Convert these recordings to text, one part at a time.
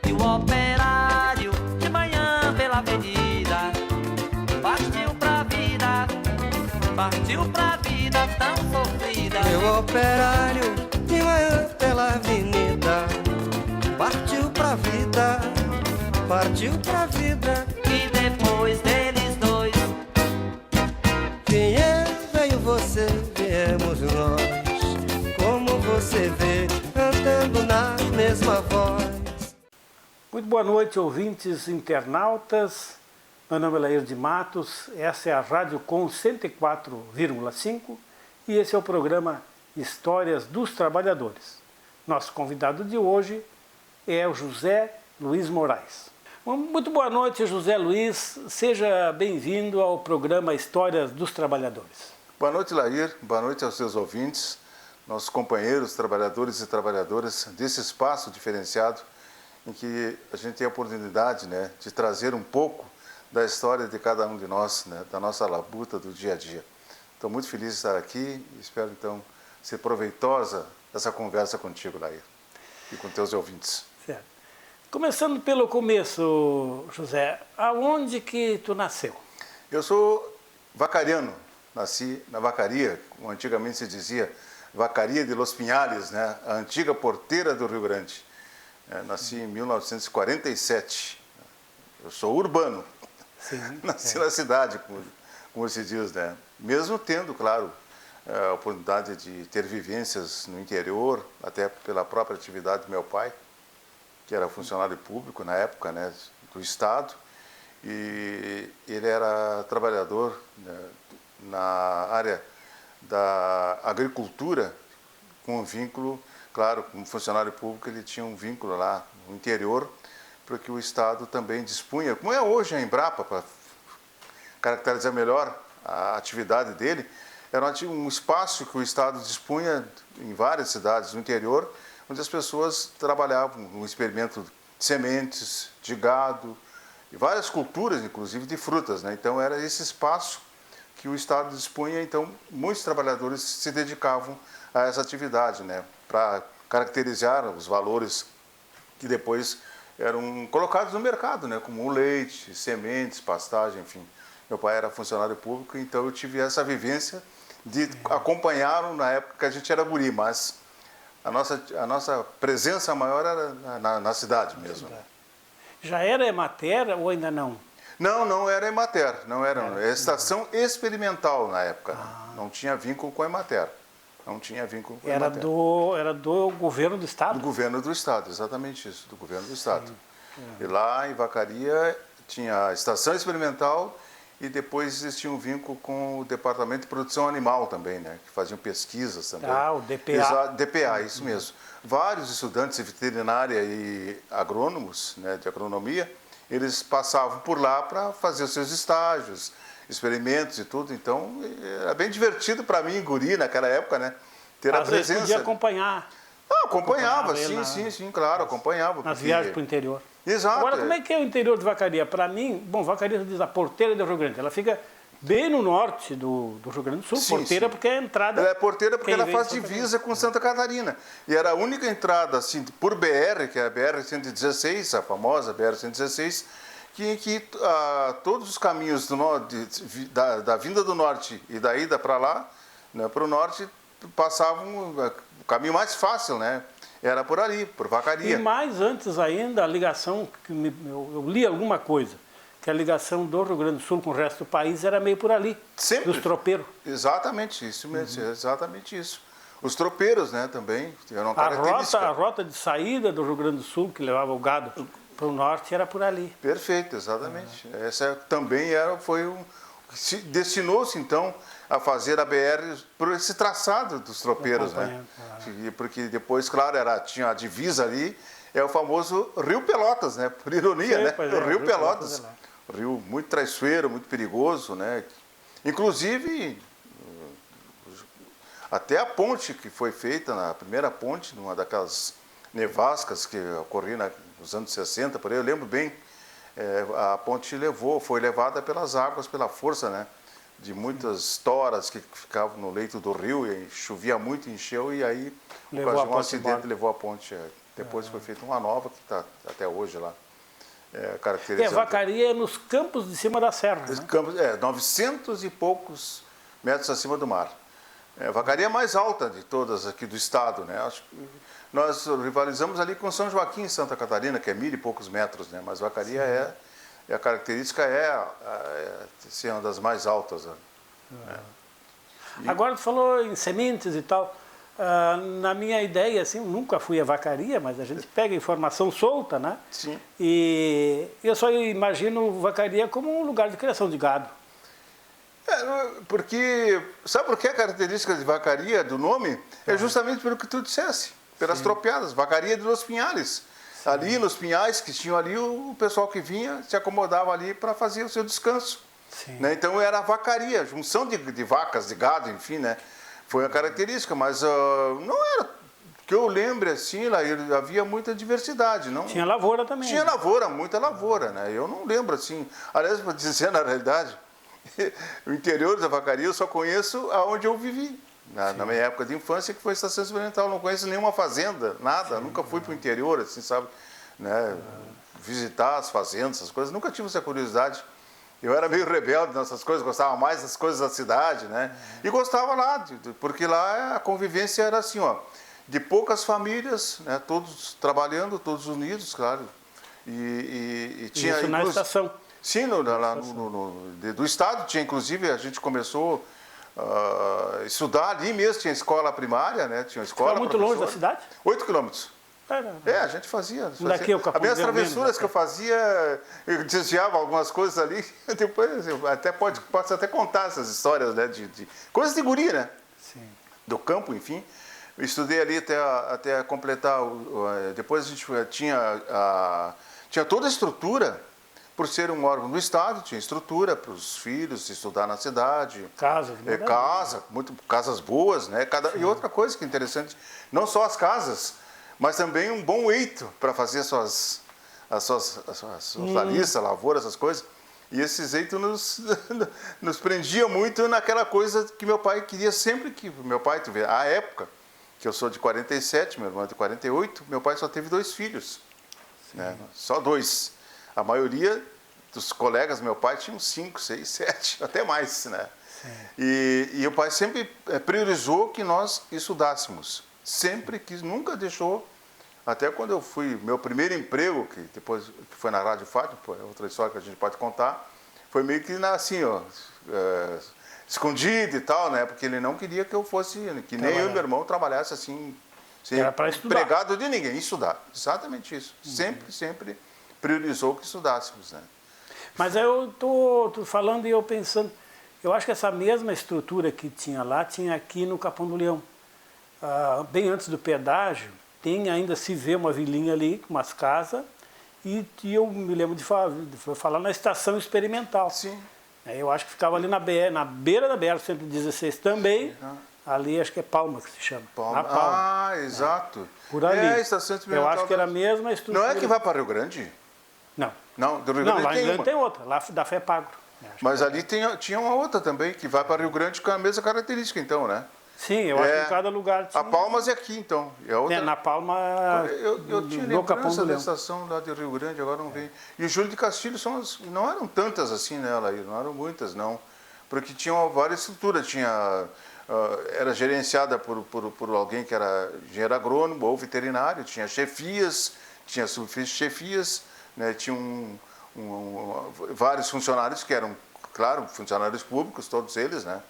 E o operário de manhã pela avenida partiu pra vida tão sofrida. E o operário de manhã pela avenida partiu pra vida E depois deles dois veio você, viemos nós, como você vê, cantando na mesma voz. Muito boa noite, ouvintes internautas. Meu nome é Lair de Matos, essa é a Rádio Com 104,5 e esse é o programa Histórias dos Trabalhadores. Nosso convidado de hoje é o José Luiz Moraes. Muito boa noite, José Luiz. Seja bem-vindo ao programa Histórias dos Trabalhadores. Boa noite, Lair. Boa noite aos seus ouvintes, nossos companheiros, trabalhadores e trabalhadoras desse espaço diferenciado em que a gente tem a oportunidade, né, de trazer um pouco da história de cada um de nós, né, da nossa labuta do dia a dia. Estou muito feliz de estar aqui e espero, então, ser proveitosa essa conversa contigo, Lair, e com teus ouvintes. Certo. Começando pelo começo, José, aonde que tu nasceu? Eu sou vacariano, nasci na Vacaria, como antigamente se dizia, Vacaria de Los Pinhales, né, a antiga porteira do Rio Grande. Nasci em 1947, eu sou urbano. Sim, nasci na cidade, como se diz, né? Mesmo tendo, claro, a oportunidade de ter vivências no interior, até pela própria atividade do meu pai, que era funcionário público na época, né, do Estado, e ele era trabalhador, né, na área da agricultura, com um vínculo, claro, como funcionário público ele tinha um vínculo lá no interior, porque o Estado também dispunha, como é hoje a Embrapa, para caracterizar melhor a atividade dele, era um espaço que o Estado dispunha em várias cidades do interior, onde as pessoas trabalhavam no experimento de sementes, de gado, e várias culturas, inclusive de frutas, né? Então era esse espaço que o Estado dispunha, então muitos trabalhadores se dedicavam a essa atividade, né? Para caracterizar os valores que depois eram colocados no mercado, né, como o leite, sementes, pastagem, enfim. Meu pai era funcionário público, então eu tive essa vivência de acompanhá-lo na época que a gente era guri, mas a nossa presença maior era na cidade mesmo. Já era Emater ou ainda não? Não era Emater, não era estação experimental na época, não tinha vínculo com a Emater. Não tinha vínculo com a Emater. Era do governo do Estado? Do governo do Estado, exatamente isso, do governo do Estado. E lá em Vacaria tinha a estação experimental e depois existia um vínculo com o Departamento de Produção Animal também, né, que faziam pesquisas também. O DPA. DPA, isso mesmo. Vários estudantes de veterinária e agrônomos, né, de agronomia, eles passavam por lá para fazer os seus estágios, experimentos e tudo, então era bem divertido para mim, guri, naquela época, né, ter a presença. Vezes podia acompanhar. Acompanhava, sim, claro, acompanhava. Nas viagens para o interior. Exato. Agora, como é que é o interior de Vacaria? Para mim, Vacaria diz a porteira do Rio Grande, ela fica bem no norte do Rio Grande do Sul, porteira porque é a entrada... Ela é porteira porque ela faz divisa com Santa Catarina. E era a única entrada, assim, por BR, que é a BR-116, a famosa BR-116, que todos os caminhos da vinda do norte e da ida para lá, né, para o norte, passavam o caminho mais fácil, né? Era por ali, por Vacaria. E mais antes ainda, a ligação, eu li alguma coisa, que a ligação do Rio Grande do Sul com o resto do país era meio por ali, sempre. Dos tropeiros. Exatamente, isso mesmo, exatamente isso. Os tropeiros, né, também, eram características. A rota de saída do Rio Grande do Sul, que levava o gado para o norte, era por ali. Perfeito, exatamente. Essa também destinou-se, então, a fazer a BR por esse traçado dos tropeiros, né? Porque depois, claro, tinha a divisa ali, é o famoso Rio Pelotas, né? Por ironia, né? O Rio Pelotas. Rio muito traiçoeiro, muito perigoso, né? Inclusive, até a ponte que foi feita, a primeira ponte, numa daquelas nevascas que ocorriam nos anos 60, por aí, eu lembro bem, a ponte foi levada pelas águas, pela força, né, de muitas toras que ficavam no leito do rio, e chovia muito, encheu, e aí ocasionou um acidente e levou a ponte Depois foi feita uma nova que está até hoje lá. Caracterizando. Vacaria é nos campos de cima da serra, né? Campos, 900 e poucos metros acima do mar. A Vacaria é a mais alta de todas aqui do estado, né? Acho que nós rivalizamos ali com São Joaquim, em Santa Catarina, que é 1.000 e poucos metros, né? Mas Vacaria a característica ser uma das mais altas. Né? Agora tu falou em sementes e tal. Na minha ideia, assim, nunca fui a vacaria, mas a gente pega informação solta, né? Sim. E eu só imagino vacaria como um lugar de criação de gado. Sabe por que a característica de Vacaria, do nome? É justamente pelo que tu dissesse, pelas tropeadas. Vacaria de Los Pinhales. Sim. Ali nos Pinhais, que tinham ali, o pessoal que vinha se acomodava ali para fazer o seu descanso. Né? Então era a vacaria, junção de vacas, de gado, enfim, né? Foi a característica, mas não era que eu lembre assim, lá havia muita diversidade. Não? Tinha lavoura também. Tinha lavoura, muita lavoura, né? Eu não lembro assim. Aliás, para dizer na realidade, o interior da Vacaria eu só conheço aonde eu vivi. Na minha época de infância, que foi a Estação Experimental. Não conheço nenhuma fazenda, nada. Nunca fui para o interior, assim, sabe? Né? Visitar as fazendas, essas coisas. Nunca tive essa curiosidade. Eu era meio rebelde nessas coisas, gostava mais das coisas da cidade, né? E gostava lá, porque lá a convivência era assim, ó, de poucas famílias, né? Todos trabalhando, todos unidos, claro. E tinha isso na estação. Sim, do estado tinha, inclusive, a gente começou a estudar ali mesmo, tinha escola primária, né? Tinha escola. Ficava muito longe da cidade? 8 quilômetros. A gente fazia. Daqui o As minhas travessuras que eu fazia, eu desviava algumas coisas ali, depois eu posso até contar essas histórias, né, de coisas de guri, né? Sim. Do campo, enfim. Eu estudei ali até completar, depois a gente tinha toda a estrutura, por ser um órgão do Estado, tinha estrutura para os filhos estudar na cidade. Casas boas, né? E outra coisa que é interessante, não só as casas, mas também um bom eito para fazer as suas hortaliças, lavoura, essas coisas. E esses eitos nos prendiam muito naquela coisa que meu pai queria sempre que... Meu pai, tu vê, à época, que eu sou de 47, meu irmão é de 48, meu pai só teve 2 filhos. Né? Só 2. A maioria dos colegas do meu pai tinham 5, 6, 7, até mais, né? E o pai sempre priorizou que nós estudássemos. Sempre quis, nunca deixou. Até quando eu fui, meu primeiro emprego, que depois que foi na Rádio Fátima, é outra história que a gente pode contar, foi meio que assim, ó, escondido e tal, né? Porque ele não queria que eu fosse, que nem eu e meu irmão trabalhasse assim, sem empregado de ninguém, estudar. Exatamente isso. Sempre priorizou que estudássemos, né? Mas eu tô falando e eu pensando, eu acho que essa mesma estrutura que tinha lá, tinha aqui no Capão do Leão. Bem antes do pedágio, ainda se vê uma vilinha ali, com umas casas, e eu me lembro de falar na estação experimental. Sim. Eu acho que ficava ali na beira da BR-116 também, ali acho que é Palma que se chama. Palma. Exato. Por ali. A estação experimental. Eu acho que era a mesma estrutura. Não é que vai para Rio Grande? Não. Não, do Rio Grande lá em Rio Grande tem outra, lá da FEPAGRO. Mas ali tinha uma outra também, que vai para Rio Grande com a mesma característica, então, né? Sim, eu acho que em cada lugar tinha. A Palmas é aqui, então. Na Palma, eu tinha lembrança da estação lá de Rio Grande, agora não vem. E o Júlio de Castilho não eram tantas assim, né, Laí? Não eram muitas, não. Porque tinham várias estruturas. Era gerenciada por alguém que era engenheiro agrônomo ou veterinário, tinha chefias, tinha subchefias, né, tinha vários funcionários que eram, claro, funcionários públicos, todos eles, né?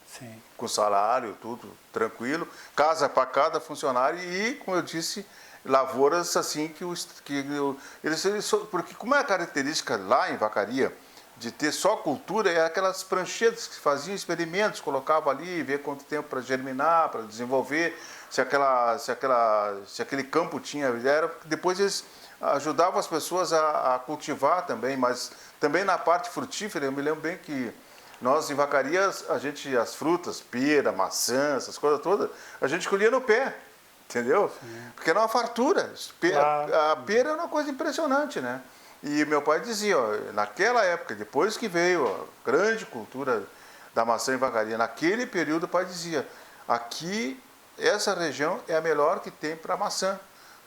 Sim. Com salário, tudo tranquilo, casa para cada funcionário e, como eu disse, lavouras assim porque como é a característica lá em Vacaria de ter só cultura, é aquelas pranchetas que faziam experimentos, colocavam ali, ver quanto tempo para germinar, para desenvolver, se aquele campo tinha, depois eles ajudavam as pessoas a cultivar também, mas também na parte frutífera, eu me lembro bem que nós, em Vacaria, as frutas, pera, maçã, essas coisas todas, a gente colhia no pé, entendeu? Sim. Porque era uma fartura. A pera é uma coisa impressionante, né? E meu pai dizia, ó, naquela época, depois que veio a grande cultura da maçã em Vacaria, naquele período o pai dizia, aqui, essa região é a melhor que tem para maçã,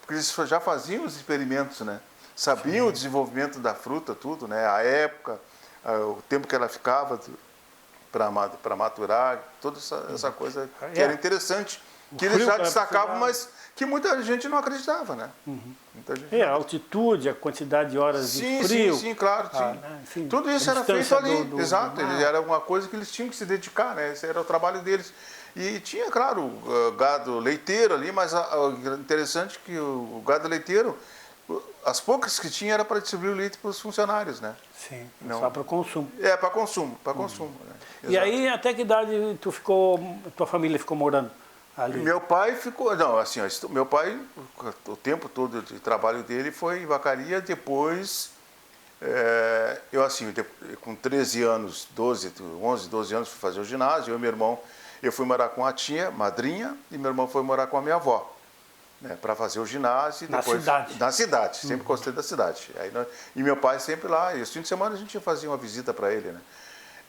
porque eles já faziam os experimentos, né? Sabiam o desenvolvimento da fruta, tudo, né? A época, o tempo que ela ficava para maturar, toda essa coisa que era interessante, que eles já destacavam, mas que muita gente não acreditava, né? Muita gente a altitude, a quantidade de horas de frio. Sim, claro, sim. Né? Enfim, tudo isso a era feito distância ali, exato. Era uma coisa que eles tinham que se dedicar, né? Esse era o trabalho deles. E tinha, claro, gado leiteiro ali, mas interessante que o gado leiteiro, as poucas que tinha era para distribuir o leite para os funcionários, né? Sim, Não. só para consumo. Para consumo, Né? E aí, até que idade tua família ficou morando ali? Meu pai ficou, não, assim, meu pai, o tempo todo de trabalho dele foi em Vacaria, depois, eu assim, com 13 anos, 11, 12 anos, fui fazer o ginásio, eu e meu irmão, eu fui morar com a tia, madrinha, e meu irmão foi morar com a minha avó, né, para fazer o ginásio. Na depois, cidade? Na cidade, sempre gostei da cidade. Aí e meu pai sempre lá, e os fins de semana a gente fazia uma visita para ele, né.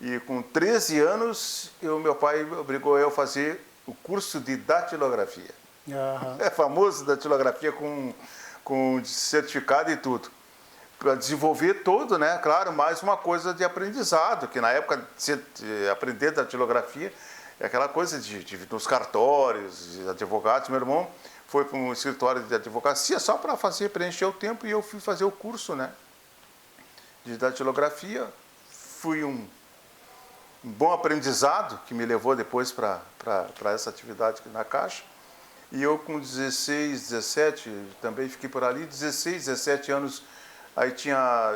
E com 13 anos, meu pai obrigou eu a fazer o curso de datilografia. É famoso datilografia com certificado e tudo. Para desenvolver todo, né? Claro, mais uma coisa de aprendizado, que na época aprender datilografia é aquela coisa nos cartórios, de advogados. Meu irmão foi para um escritório de advocacia só para preencher o tempo, e eu fui fazer o curso, né, de datilografia. Fui um bom aprendizado que me levou depois para essa atividade na Caixa. E eu com 16, 17, também fiquei por ali, 16, 17 anos, aí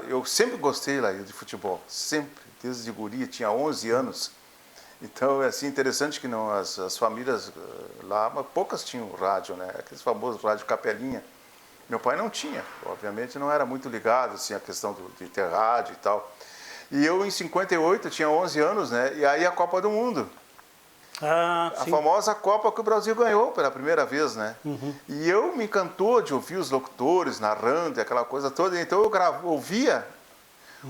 eu sempre gostei lá de futebol, sempre, desde guria, tinha 11 anos. Então é assim, interessante que não, as famílias lá, mas poucas tinham rádio, né, aqueles famosos rádio capelinha. Meu pai não tinha, obviamente não era muito ligado assim, à questão de ter rádio e tal. E eu, em 58, tinha 11 anos, né? E aí a Copa do Mundo. A famosa Copa que o Brasil ganhou pela primeira vez, né? E eu me encantou de ouvir os locutores narrando, aquela coisa toda. Então eu ouvia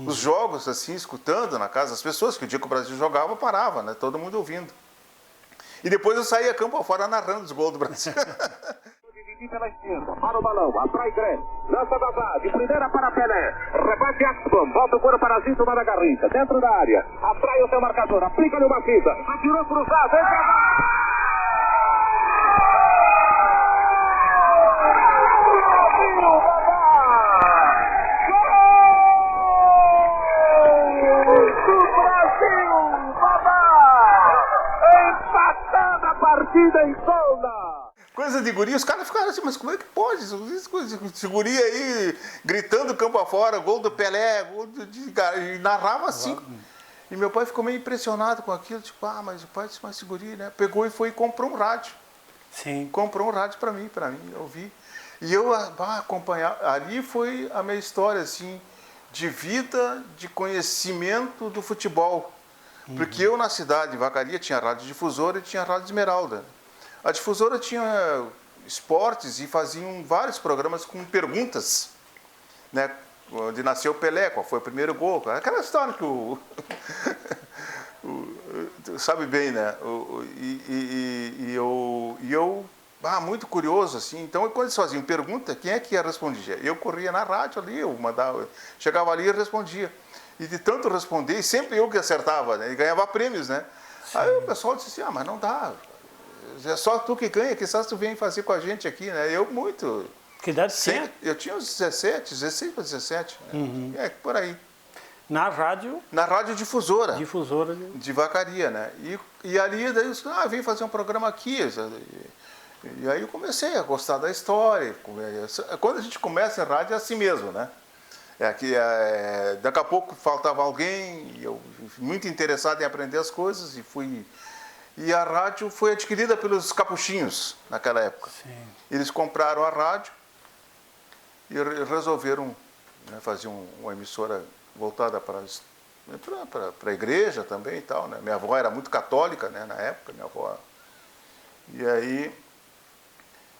os jogos, assim, escutando na casa das pessoas, que o dia que o Brasil jogava, parava, né? Todo mundo ouvindo. E depois eu saía campo afora narrando os gols do Brasil. Pela esquerda, para o balão, atrai Grêmio, lança Dadá, de primeira para Pelé, rebate Axman, volta o couro para Zinto, para Garrincha, dentro da área, atrai o seu marcador, aplica-lhe uma fita, atirou cruzado, empatando a partida em Solna. Coisa de guri, os caras ficaram assim, mas como é que pode? Esse guri aí gritando campo afora, gol do Pelé, e narrava assim. E meu pai ficou meio impressionado com aquilo, tipo, mas o pai disse, mas esse guri, né? Pegou e foi e comprou um rádio. Sim. Comprou um rádio para mim, eu ouvi. E eu acompanhar, ali foi a minha história, assim, de vida, de conhecimento do futebol. Porque eu na cidade, em Vacaria, tinha rádio difusora e tinha rádio Esmeralda. A difusora tinha esportes e faziam vários programas com perguntas, né? Onde nasceu o Pelé, qual foi o primeiro gol, aquela história que sabe bem, né? Eu muito curioso, assim. Então, quando eles faziam pergunta, quem é que ia responder? Eu corria na rádio ali, chegava ali e respondia. E de tanto responder, sempre eu que acertava, né? E ganhava prêmios, né? Sim. Aí o pessoal disse assim, mas não dá. É só tu que ganha, que só tu vem fazer com a gente aqui, né? Eu muito. Que idade tinha? Eu tinha uns 16 para 17, né? Por aí. Na rádio? Na rádio difusora. Difusora. De Vacaria, né? E ali, daí eu disse, vem fazer um programa aqui. E aí eu comecei a gostar da história. Quando a gente começa em rádio é assim mesmo, né? Daqui a pouco faltava alguém, eu muito interessado em aprender as coisas e a rádio foi adquirida pelos capuchinhos naquela época. Sim. Eles compraram a rádio e resolveram, né, fazer uma emissora voltada para a igreja também e tal, né? Minha avó era muito católica, né, na época, minha avó. E aí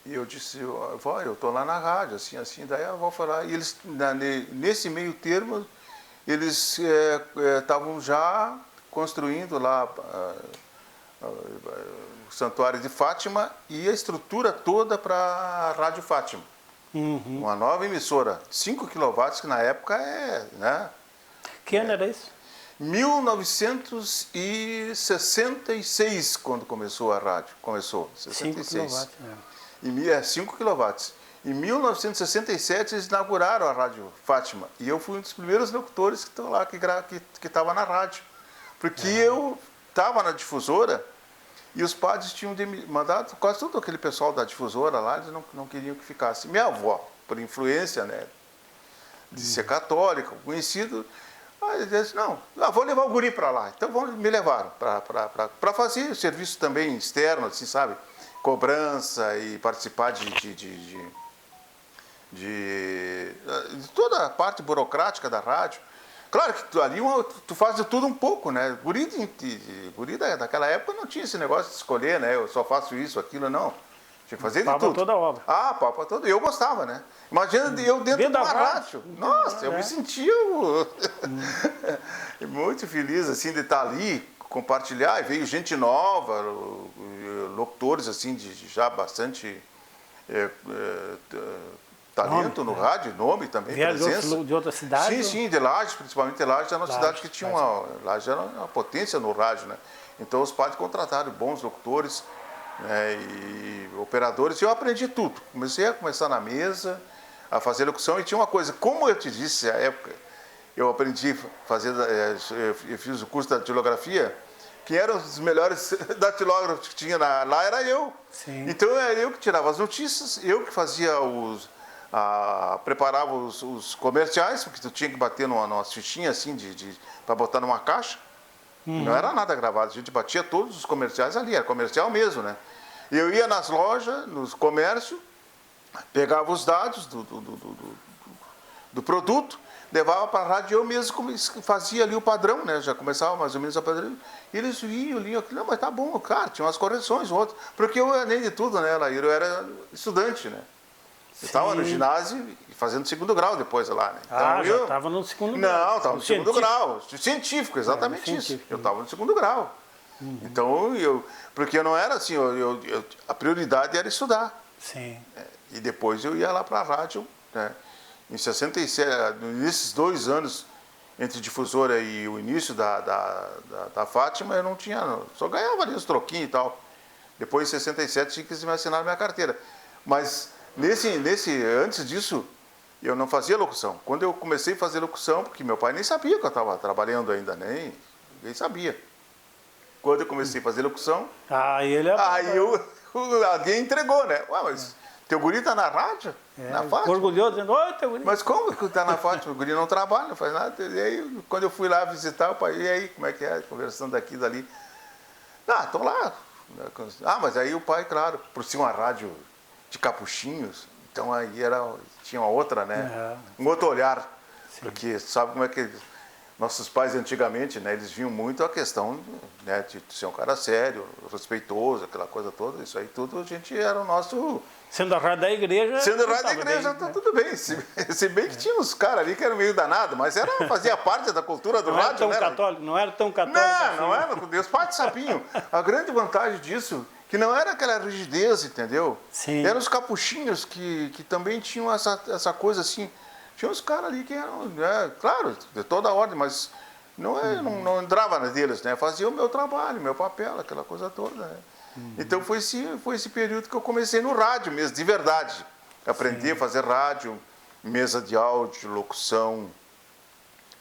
eu disse, vó, eu estou lá na rádio, assim, daí a avó foi lá, e eles, nesse meio termo, eles estavam já construindo lá o Santuário de Fátima e a estrutura toda para a Rádio Fátima. Uma nova emissora, 5 kW, que na época né? Que ano era isso? 1966, quando começou a rádio. Começou, 5 66. kW. Né? 5 kW. Em 1967 eles inauguraram a Rádio Fátima. E eu fui um dos primeiros locutores que estão lá, que estava na rádio. Porque eu estava na difusora e os padres tinham mandado, quase todo aquele pessoal da difusora lá, eles não queriam que ficasse. Minha avó, por influência, né, de ser católica, conhecido, aí eles disseram, não, vou levar o guri para lá. Então me levaram para fazer serviço também externo, assim, sabe? Cobrança e participar de toda a parte burocrática da rádio. Claro que ali tu faz de tudo um pouco, né? Guri daquela época não tinha esse negócio de escolher, né? Eu só faço isso, aquilo, não. Tinha que fazer de tudo. Toda a obra. Papa toda. E eu gostava, né? Imagina eu dentro de uma rádio. Nossa, eu me sentia muito feliz, assim, de estar ali, compartilhar. E veio gente nova, locutores, assim, de já bastante talento no rádio, nome também, presença. De outra cidade? Sim, de Lages, principalmente de Lages, era uma cidade que tinha Lages era uma potência no rádio, né? Então os padres contrataram bons locutores, né, e operadores, e eu aprendi tudo. Comecei a começar na mesa, a fazer locução, e tinha uma coisa, como eu te disse na época, eu aprendi a fazer, eu fiz o curso da datilografia, quem era os melhores datilógrafos que tinha lá era eu. Sim. Então era eu que tirava as notícias, eu que fazia preparava os comerciais, porque tu tinha que bater numa fichinha assim, para botar numa caixa. Não era nada gravado, a gente batia todos os comerciais ali, era comercial mesmo, né? Eu ia nas lojas, nos comércios, pegava os dados do produto, levava para a rádio, eu mesmo fazia ali o padrão, né? Já começava mais ou menos a padrão. E eles liam aquilo, não, mas tá bom, cara, tinha umas correções, outras. Porque eu, além de tudo, né, Laíra, eu era estudante, né? Eu estava no ginásio e fazendo segundo grau depois lá, né? Então, já estava no segundo grau. Não, estava no segundo grau. Científico, exatamente científico. Isso. Eu estava no segundo grau. Então, porque eu não era assim, a prioridade era estudar. Sim. E depois eu ia lá para a rádio, né? Em 67, nesses 2 anos entre difusora e o início da Fátima, eu não tinha, só ganhava ali os troquinhos e tal. Depois, em 67, tinha que me assinar minha carteira. Mas antes disso, eu não fazia locução. Quando eu comecei a fazer locução, porque meu pai nem sabia que eu estava trabalhando ainda, ninguém sabia. Quando eu comecei a fazer locução, aí alguém entregou, né? Ué, mas teu guri está na rádio? Na Fátima? Orgulhoso, dizendo, oi, teu guri. Mas como que está na Fátima? O guri não trabalha, não faz nada. E aí, quando eu fui lá visitar o pai, e aí, como é que é? Conversando daqui e dali. Estou lá. Mas aí o pai, claro, por ser uma rádio de capuchinhos, então aí tinha uma outra, né? Um outro olhar. Sim. Porque sabe como é que nossos pais antigamente, né? Eles viam muito a questão, né, de ser um cara sério, respeitoso, aquela coisa toda. Isso aí tudo a gente era o nosso... Sendo a rádio da igreja... Sendo a rádio da igreja, tá tudo bem. Se bem que tinha uns caras ali que eram meio danados, mas fazia parte da cultura do rádio, né? Não era tão católico não era. Os pais sabiam. A grande vantagem disso, que não era aquela rigidez, entendeu? Sim. Eram os capuchinhos que também tinham essa coisa assim. Tinha uns caras ali que eram, claro, de toda a ordem, mas não entrava deles, né? Fazia o meu trabalho, meu papel, aquela coisa toda, né? Então foi esse período que eu comecei no rádio mesmo, de verdade. Aprendi a fazer rádio, mesa de áudio, locução,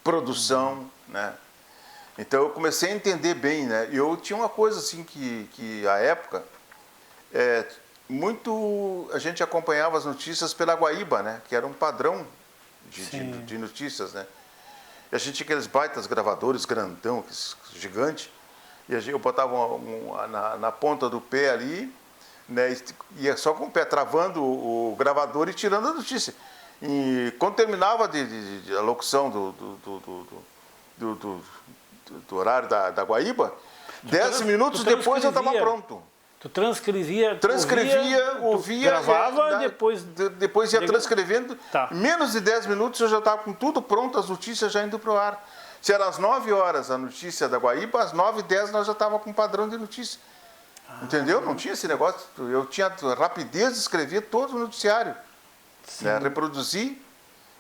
produção, né? Então eu comecei a entender bem, né? E eu tinha uma coisa assim que à época, a gente acompanhava as notícias pela Guaíba, né? Que era um padrão de notícias, né? E a gente tinha aqueles baitas gravadores grandão, gigante. E eu botava na ponta do pé ali, né, ia só com o pé travando o gravador e tirando a notícia. E quando terminava a locução do horário da Guaíba, 10 minutos depois eu estava pronto. Tu transcrevia, ouvia, gravava, depois ia transcrevendo. Tá. Menos de 10 minutos eu já estava com tudo pronto, as notícias já indo para o ar. Se era às 9 horas a notícia da Guaíba, às 9h10 nós já estávamos com um padrão de notícia. Entendeu? Não tinha esse negócio. Eu tinha rapidez de escrever todo o noticiário. né? Reproduzir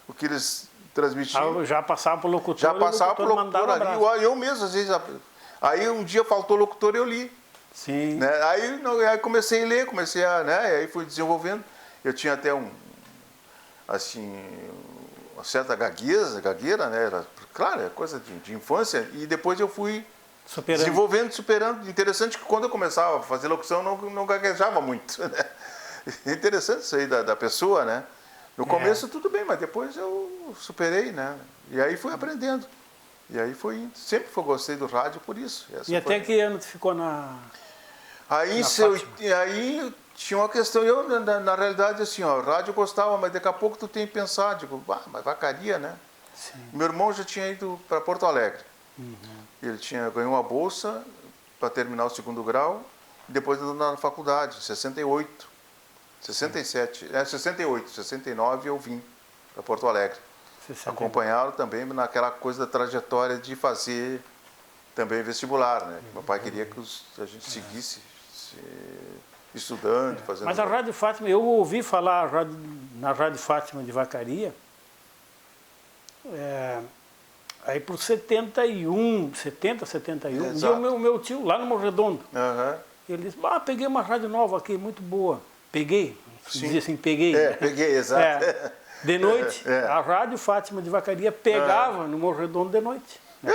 o que eles transmitiam. Já passava para o locutor. Já passava para o locutor ali. abraço. Eu mesmo, às vezes. Aí um dia faltou o locutor e eu li. Sim. Né? Aí comecei a ler, comecei a. Né? Aí fui desenvolvendo. Eu tinha até uma certa gagueira, né? Era, claro, é coisa de infância. E depois eu fui desenvolvendo, superando. Interessante que quando eu começava a fazer locução, não gaguejava muito. Né? Interessante isso aí da pessoa, né? No começo tudo bem, mas depois eu superei, né? E aí fui aprendendo. E aí foi indo. Sempre gostei do rádio por isso. E até que ano tu ficou na... Aí tinha uma questão, na realidade assim, ó, rádio eu gostava, mas daqui a pouco tu tem que pensar, digo, mas vacaria, né? Sim. Meu irmão já tinha ido para Porto Alegre. Ele ganhou uma bolsa para terminar o 2º grau, e depois entrou na faculdade, em 68, 67, 68, 69 eu vim para Porto Alegre. Acompanharam também naquela coisa da trajetória de fazer também vestibular, né? Meu pai queria que a gente seguisse estudando, fazendo... Mas a Rádio Fátima, eu ouvi falar na Rádio Fátima de Vacaria, aí por 71, um dia o meu tio, lá no Morro Redondo, ele disse, peguei uma rádio nova aqui, muito boa. Peguei, dizia assim, peguei. Peguei, exato. De noite, a Rádio Fátima de Vacaria pegava no Morro Redondo de noite. Né?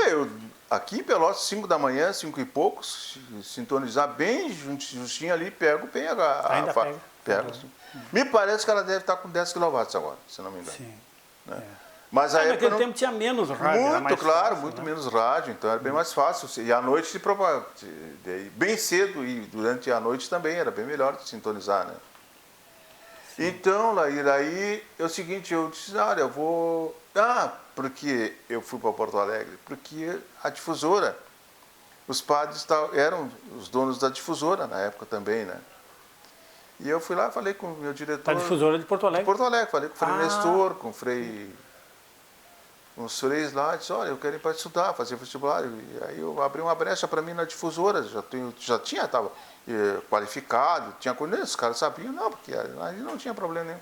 Aqui em Pelotas, 5 da manhã, 5 e poucos, sintonizar bem justinho ali, pego bem Ainda pega. Pego, sim. Me parece que ela deve estar com 10 kW agora, se não me engano. Sim. Né? Mas aí naquele tempo tinha menos rádio. Muito, claro, fácil, muito né? menos rádio, então era bem mais fácil. E à noite se propagava, bem cedo e durante a noite também, era bem melhor de sintonizar, né? Sim. Então, aí é o seguinte, eu disse, olha, eu vou... porque eu fui para Porto Alegre? Porque a difusora, os padres eram os donos da difusora na época também, né? E eu fui lá, falei com o meu diretor... A difusora de Porto Alegre? De Porto Alegre, falei com o Frei Nestor, com o Frei... uns freis lá, disse, olha, eu quero ir para estudar, fazer vestibular. E aí eu abri uma brecha para mim na difusora, estava qualificado, tinha coisa, os caras sabiam, não, porque aí não tinha problema nenhum.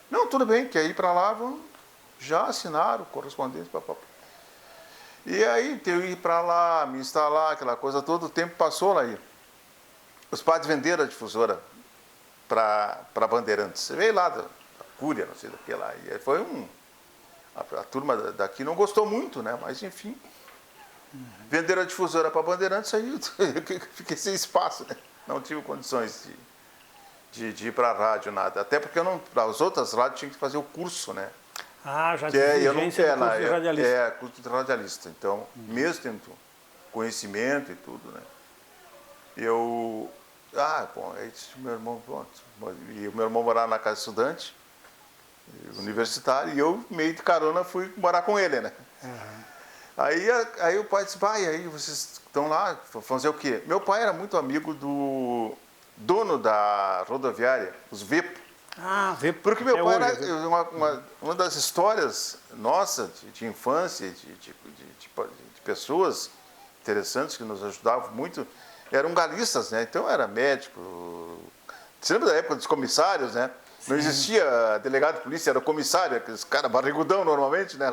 Não, tudo bem, quer ir para lá, já assinaram correspondente, papapá. E aí eu ir para lá, me instalar, aquela coisa todo, o tempo passou lá aí. Os padres venderam a difusora para Bandeirantes. Você veio lá da Cúria, não sei do que lá, e aí foi a turma daqui não gostou muito, né? Mas enfim, venderam a difusora para Bandeirantes, aí eu fiquei sem espaço, né? Não tive condições de ir para a rádio, nada. Até porque para as outras rádios tinha que fazer o curso, né? Já de exigência do curso de radialista. Curso de radialista. Então, mesmo tendo conhecimento e tudo, né? Aí disse meu irmão, pronto. E o meu irmão morava na casa estudante, universitário, e eu, meio de carona, fui morar com ele, né? Aí o pai disse, aí vocês estão lá, fazer o quê? Meu pai era muito amigo do dono da rodoviária, os Vepo. Vepo. Porque meu pai era uma das histórias nossa de infância, de pessoas interessantes que nos ajudavam muito, eram galistas, né? Então era médico. Você lembra da época dos comissários, né? Não existia delegado de polícia, era comissário, aqueles caras barrigudão normalmente, né?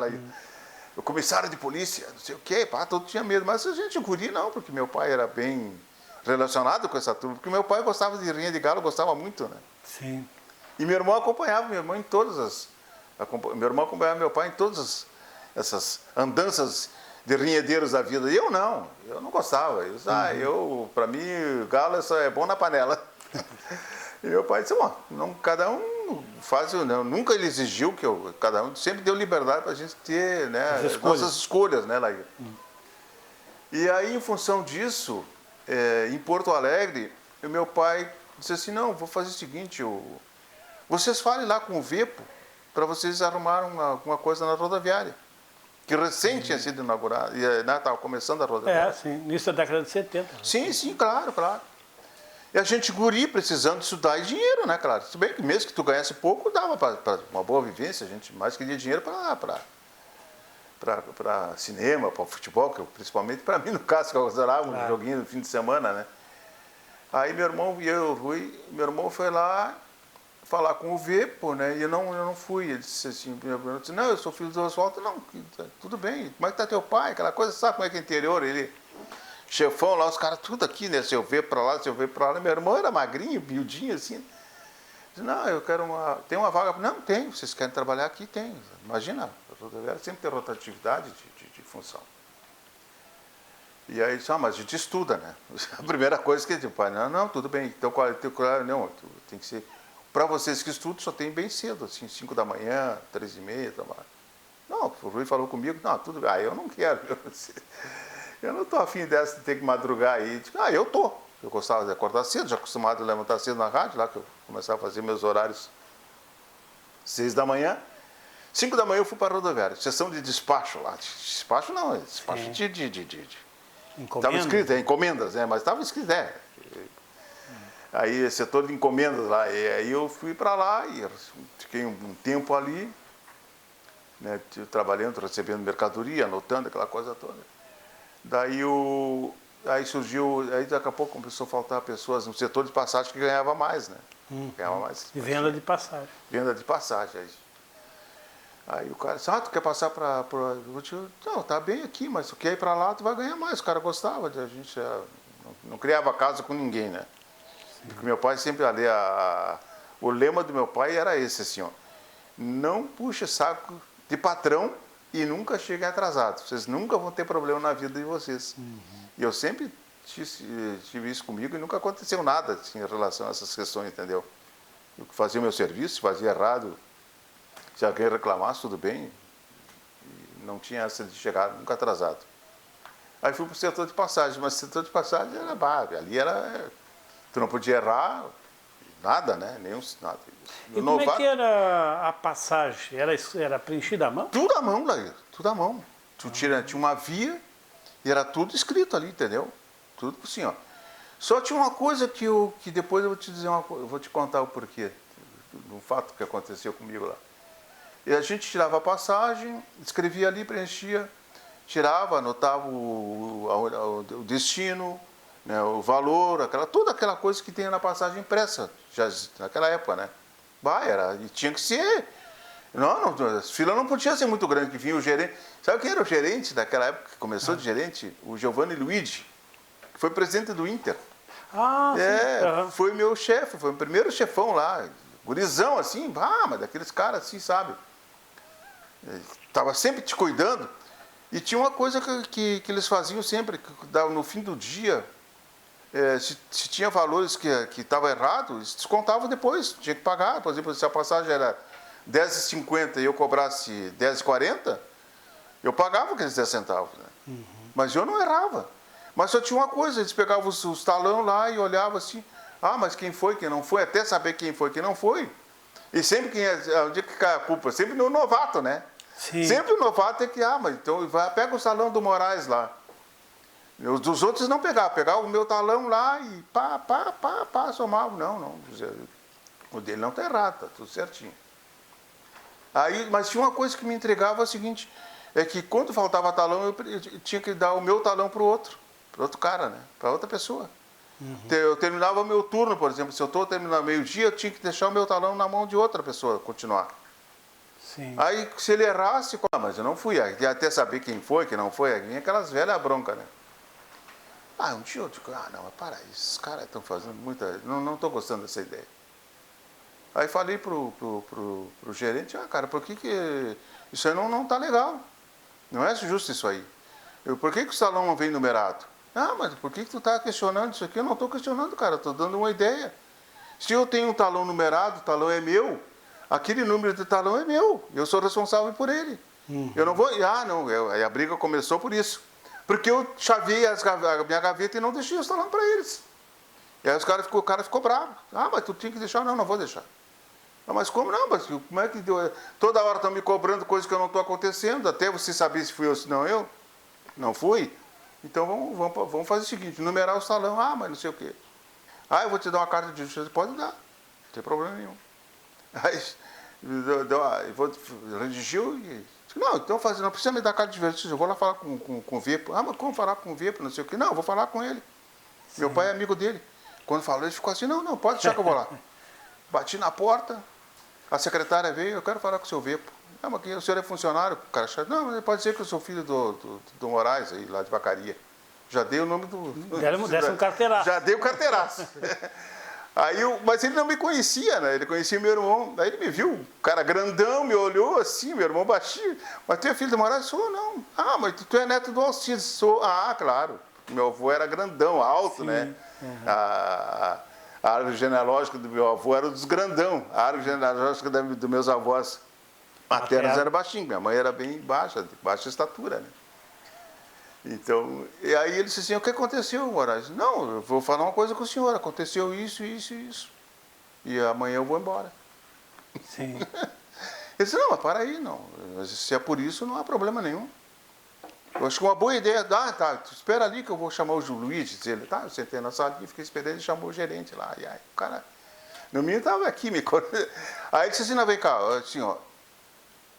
O comissário de polícia, não sei o quê, todo tinha medo. Mas a gente guri não, porque meu pai era bem relacionado com essa turma, porque meu pai gostava de rinha de galo, gostava muito, né? Sim. E meu irmão acompanhava meu irmão em todas meu irmão acompanhava meu pai em todas essas andanças de rinhedeiros da vida. E eu não gostava. Para mim, galo é bom na panela. E meu pai disse, cada um faz, nunca ele exigiu cada um sempre deu liberdade para a gente ter, né, nossas escolhas, né, Laí? E aí, em função disso, em Porto Alegre, o meu pai disse assim, não, vou fazer o seguinte, vocês falem lá com o Vepo para vocês arrumarem alguma coisa na rodoviária, que recém tinha sido inaugurada, e estava começando a rodoviária. Sim, nisso da década de 70. Sim, claro. E a gente guri precisando estudar e dinheiro, né, claro. Se bem que mesmo que tu ganhasse pouco, dava para uma boa vivência, a gente mais queria dinheiro para cinema, para futebol, que principalmente para mim, no caso, que eu adorava um joguinho no fim de semana, né. Aí meu irmão e eu, Rui, meu irmão foi lá, falar com o Vepo, né? E eu não fui. Ele disse assim, eu disse, não, eu sou filho do Oswaldo. Não, tudo bem. Como é que tá teu pai? Aquela coisa, sabe como é que é interior? Ele, chefão lá, os caras tudo aqui, né? Seu Vepo pra lá, seu Vepo pra lá. Meu irmão era magrinho, miudinho, assim. Disse, não, eu quero tem uma vaga. Não, tem. Vocês querem trabalhar aqui? Tem. Imagina, a rodoviária sempre tem rotatividade de função. E aí, mas a gente estuda, né? A primeira coisa que ele pai, não, tudo bem, então não, tem que ser. Para vocês que estudam, só tem bem cedo, assim, 5 da manhã, 3h30, trabalho. Não, o Rui falou comigo, não, tudo bem, eu não quero, eu não estou afim dessa de ter que madrugar aí. Eu tô. Eu gostava de acordar cedo, já acostumado a levantar cedo na rádio, lá que eu começava a fazer meus horários 6 da manhã. 5 da manhã eu fui para a rodoviária, sessão de despacho lá. Despacho não, é despacho estava escrito, encomendas, né? Mas estava escrito, Aí, setor de encomendas lá. E aí eu fui para lá e fiquei um tempo ali, né, trabalhando, recebendo mercadoria, anotando aquela coisa toda. Aí surgiu, aí daqui a pouco começou a faltar pessoas no setor de passagem que ganhava mais, né? Ganhava mais. E venda de passagem. Venda de passagem. Aí o cara disse, tu quer passar para... Não, tá bem aqui, mas se tu quer ir para lá, tu vai ganhar mais. O cara gostava, a gente não criava casa com ninguém, né? Porque meu pai sempre ali, o lema do meu pai era esse, assim, ó, não puxe saco de patrão e nunca chegue atrasado. Vocês nunca vão ter problema na vida de vocês. E eu sempre tive isso comigo e nunca aconteceu nada assim, em relação a essas questões, entendeu? Eu fazia o meu serviço, fazia errado. Se alguém reclamasse, tudo bem. E não tinha essa de chegar nunca atrasado. Aí fui para o setor de passagem, mas o setor de passagem era barra. Ali era... Tu não podia errar nada, né? Nada. E como é que era a passagem? Era preenchida à mão? Tudo à mão, Laíra. Tudo à mão. Tinha uma via e era tudo escrito ali, entendeu? Tudo assim, ó. Só tinha uma coisa que depois eu vou te dizer eu vou te contar o porquê. Do fato que aconteceu comigo lá. E a gente tirava a passagem, escrevia ali, preenchia, tirava, anotava o destino, né, o valor, toda aquela coisa que tem na passagem impressa, já naquela época, né? E tinha que ser. A fila não podia ser muito grande, que vinha o gerente. Sabe quem era o gerente daquela época, que começou de gerente? O Giovanni Luigi, que foi presidente do Inter. Sim. Foi meu chefe, foi o primeiro chefão lá, gurizão assim, mas daqueles caras assim, sabe? Estava sempre te cuidando. E tinha uma coisa que eles faziam sempre, que no fim do dia, se tinha valores que estavam errados, eles descontavam depois, tinha que pagar. Por exemplo, se a passagem era R$10,50 e eu cobrasse R$10,40, eu pagava aqueles 10 centavos. Né? Mas eu não errava. Mas só tinha uma coisa, eles pegavam os talão lá e olhavam assim, mas quem foi, quem não foi, até saber quem foi, quem não foi. E sempre onde é que cai a culpa? Sempre no novato, né? Sim. Sempre o novato é que, mas então pega o talão do Moraes lá. Os dos outros não pegava o meu talão lá e somava. Não. O dele não está errado, está tudo certinho. Aí, mas tinha uma coisa que me entregava, o seguinte, é que quando faltava talão, eu tinha que dar o meu talão para o outro cara, né? Para outra pessoa. Eu terminava o meu turno, por exemplo, se eu estou terminando meio-dia, eu tinha que deixar o meu talão na mão de outra pessoa, continuar. Sim. Aí, se ele errasse, mas eu não fui, até saber quem foi, quem não foi, vinha aquelas velhas broncas, né? Um dia eu digo, não, mas para, esses caras estão fazendo muita... Não estou gostando dessa ideia. Aí falei pro gerente, cara, por que isso aí não está legal? Não é justo isso aí. Por que o salão não vem numerado? Mas por que tu está questionando isso aqui? Eu não estou questionando, cara, estou dando uma ideia. Se eu tenho um talão numerado, o talão é meu, aquele número de talão é meu, eu sou responsável por ele. Eu não vou... aí a briga começou por isso. Porque eu chavei a minha gaveta e não deixei os talão para eles. E aí o cara ficou bravo. Mas tu tinha que deixar? Não vou deixar. Mas como não? Mas como é que deu? Toda hora estão me cobrando coisas que eu não estou acontecendo, até você saber se fui eu ou se não eu. Não fui. Então vamos fazer o seguinte, numerar o salão, mas não sei o quê. Eu vou te dar uma carta de justiça, pode dar, não tem problema nenhum. Aí redigiu e disse, não, então não precisa me dar carta de justiça, eu vou lá falar com o Vepo. Mas como falar com o Vepo, não sei o quê? Não, eu vou falar com ele. Sim. Meu pai é amigo dele. Quando falou, ele ficou assim, não, pode deixar que eu vou lá. Bati na porta, a secretária veio, eu quero falar com o seu Vepo. Não, mas o senhor é funcionário? O cara achou, não, mas pode ser que eu sou filho do Moraes, aí, lá de Vacaria. Já dei o nome do... Desse um carteiraço. Já dei o carteiraço. Mas ele não me conhecia, né? Ele conhecia meu irmão. Daí ele me viu, um cara grandão, me olhou assim, meu irmão baixinho. Mas tu é filho do Moraes? Sou, não. Ah, mas tu é neto do Alcides? Sou. Ah, claro. Meu avô era grandão, alto, né? Uhum. A árvore genealógica do meu avô era dos grandão. A árvore genealógica dos meus avós maternos era baixinho. Minha mãe era bem baixa, de baixa estatura, né? Então, e aí ele disse assim, o que aconteceu, Moraes? Não, eu vou falar uma coisa com o senhor, aconteceu isso, isso e isso. E amanhã eu vou embora. Sim. Ele disse, não, mas para aí, não. Se é por isso, não há problema nenhum. Eu acho que uma boa ideia, tá, espera ali que eu vou chamar o Luiz, disse ele, tá, eu sentei na sala e fiquei esperando, ele chamou o gerente lá. E aí, o cara, no mínimo estava aqui, Aí ele disse assim, não, vem cá, assim, ó,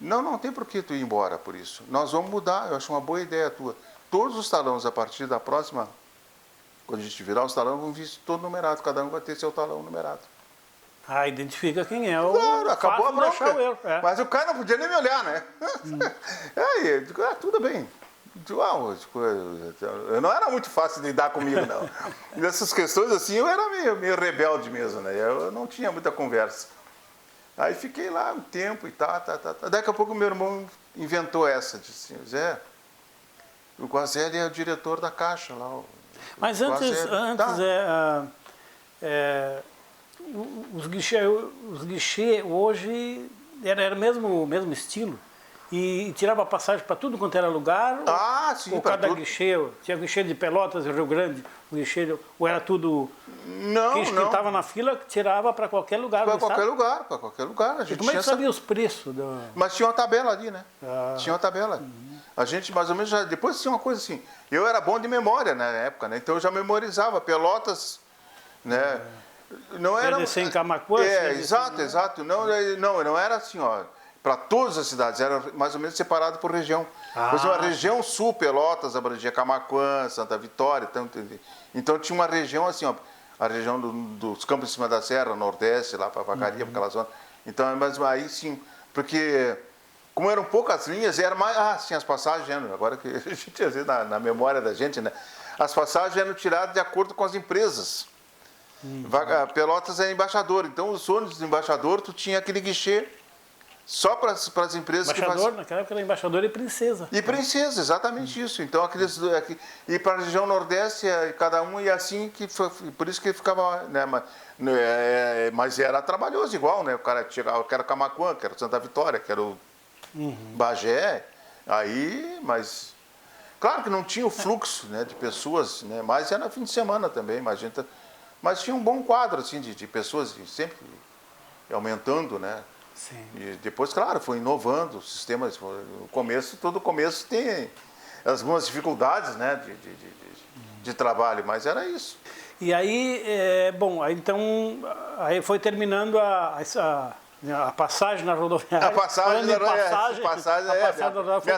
não tem por que tu ir embora por isso. Nós vamos mudar, eu acho uma boa ideia tua. Todos os talões, a partir da próxima, quando a gente virar os talões, vão vir todo numerado. Cada um vai ter seu talão numerado. Ah, identifica quem é. Claro, acabou a bronca. O erro, é. Mas o cara não podia nem me olhar, né? Aí, eu digo, tudo bem. Eu não era muito fácil de lidar comigo, não. Nessas questões, assim, eu era meio rebelde mesmo, né? Eu não tinha muita conversa. Aí fiquei lá um tempo e tá. Daqui a pouco meu irmão inventou essa. Disse assim, Zé... O Guazelli é o diretor da Caixa lá. Mas antes os guichês hoje era o mesmo estilo. E tirava passagem para tudo quanto era lugar? Sim, ou cada guichê, tinha guichê de Pelotas e Rio Grande, ou era tudo... Não, quem estava na fila tirava para qualquer lugar. Para qualquer lugar. A gente como é que sabia os preços? Mas tinha uma tabela ali, né? Tinha uma tabela. A gente, mais ou menos, depois tinha uma coisa assim, eu era bom de memória na época, né? Então eu já memorizava Pelotas, né? Não era... descer em Camaquã? Exato. Não era assim, ó, para todas as cidades, era mais ou menos separado por região. Por exemplo, a região sul, Pelotas, abrangia Camaquã, Santa Vitória, então tinha uma região assim, ó, a região dos Campos de Cima da Serra, Nordeste, lá para Vacaria, para aquela zona. Então, mas aí sim, porque... Como eram poucas linhas, era mais... tinha as passagens, agora que a gente tinha na memória da gente, né? As passagens eram tiradas de acordo com as empresas. Pelotas é embaixador, então os ônibus do embaixador, tu tinha aquele guichê só para as empresas embaixador, naquela época era embaixador e princesa. E princesa, exatamente isso. Então, e para a região Nordeste, cada um, e assim, por isso que ficava... Né, mas era trabalhoso igual, né? O cara chegava, que era Camaquã, que era Santa Vitória, que era o Bagé, mas claro que não tinha o fluxo, né, de pessoas, né, mas era fim de semana também, mas tinha um bom quadro assim, de pessoas sempre aumentando, né? Sim. E depois, claro, foi inovando os sistemas. Todo começo tem algumas dificuldades, né, de trabalho, mas era isso. E aí, aí foi terminando a passagem na rodoviária. A passagem minha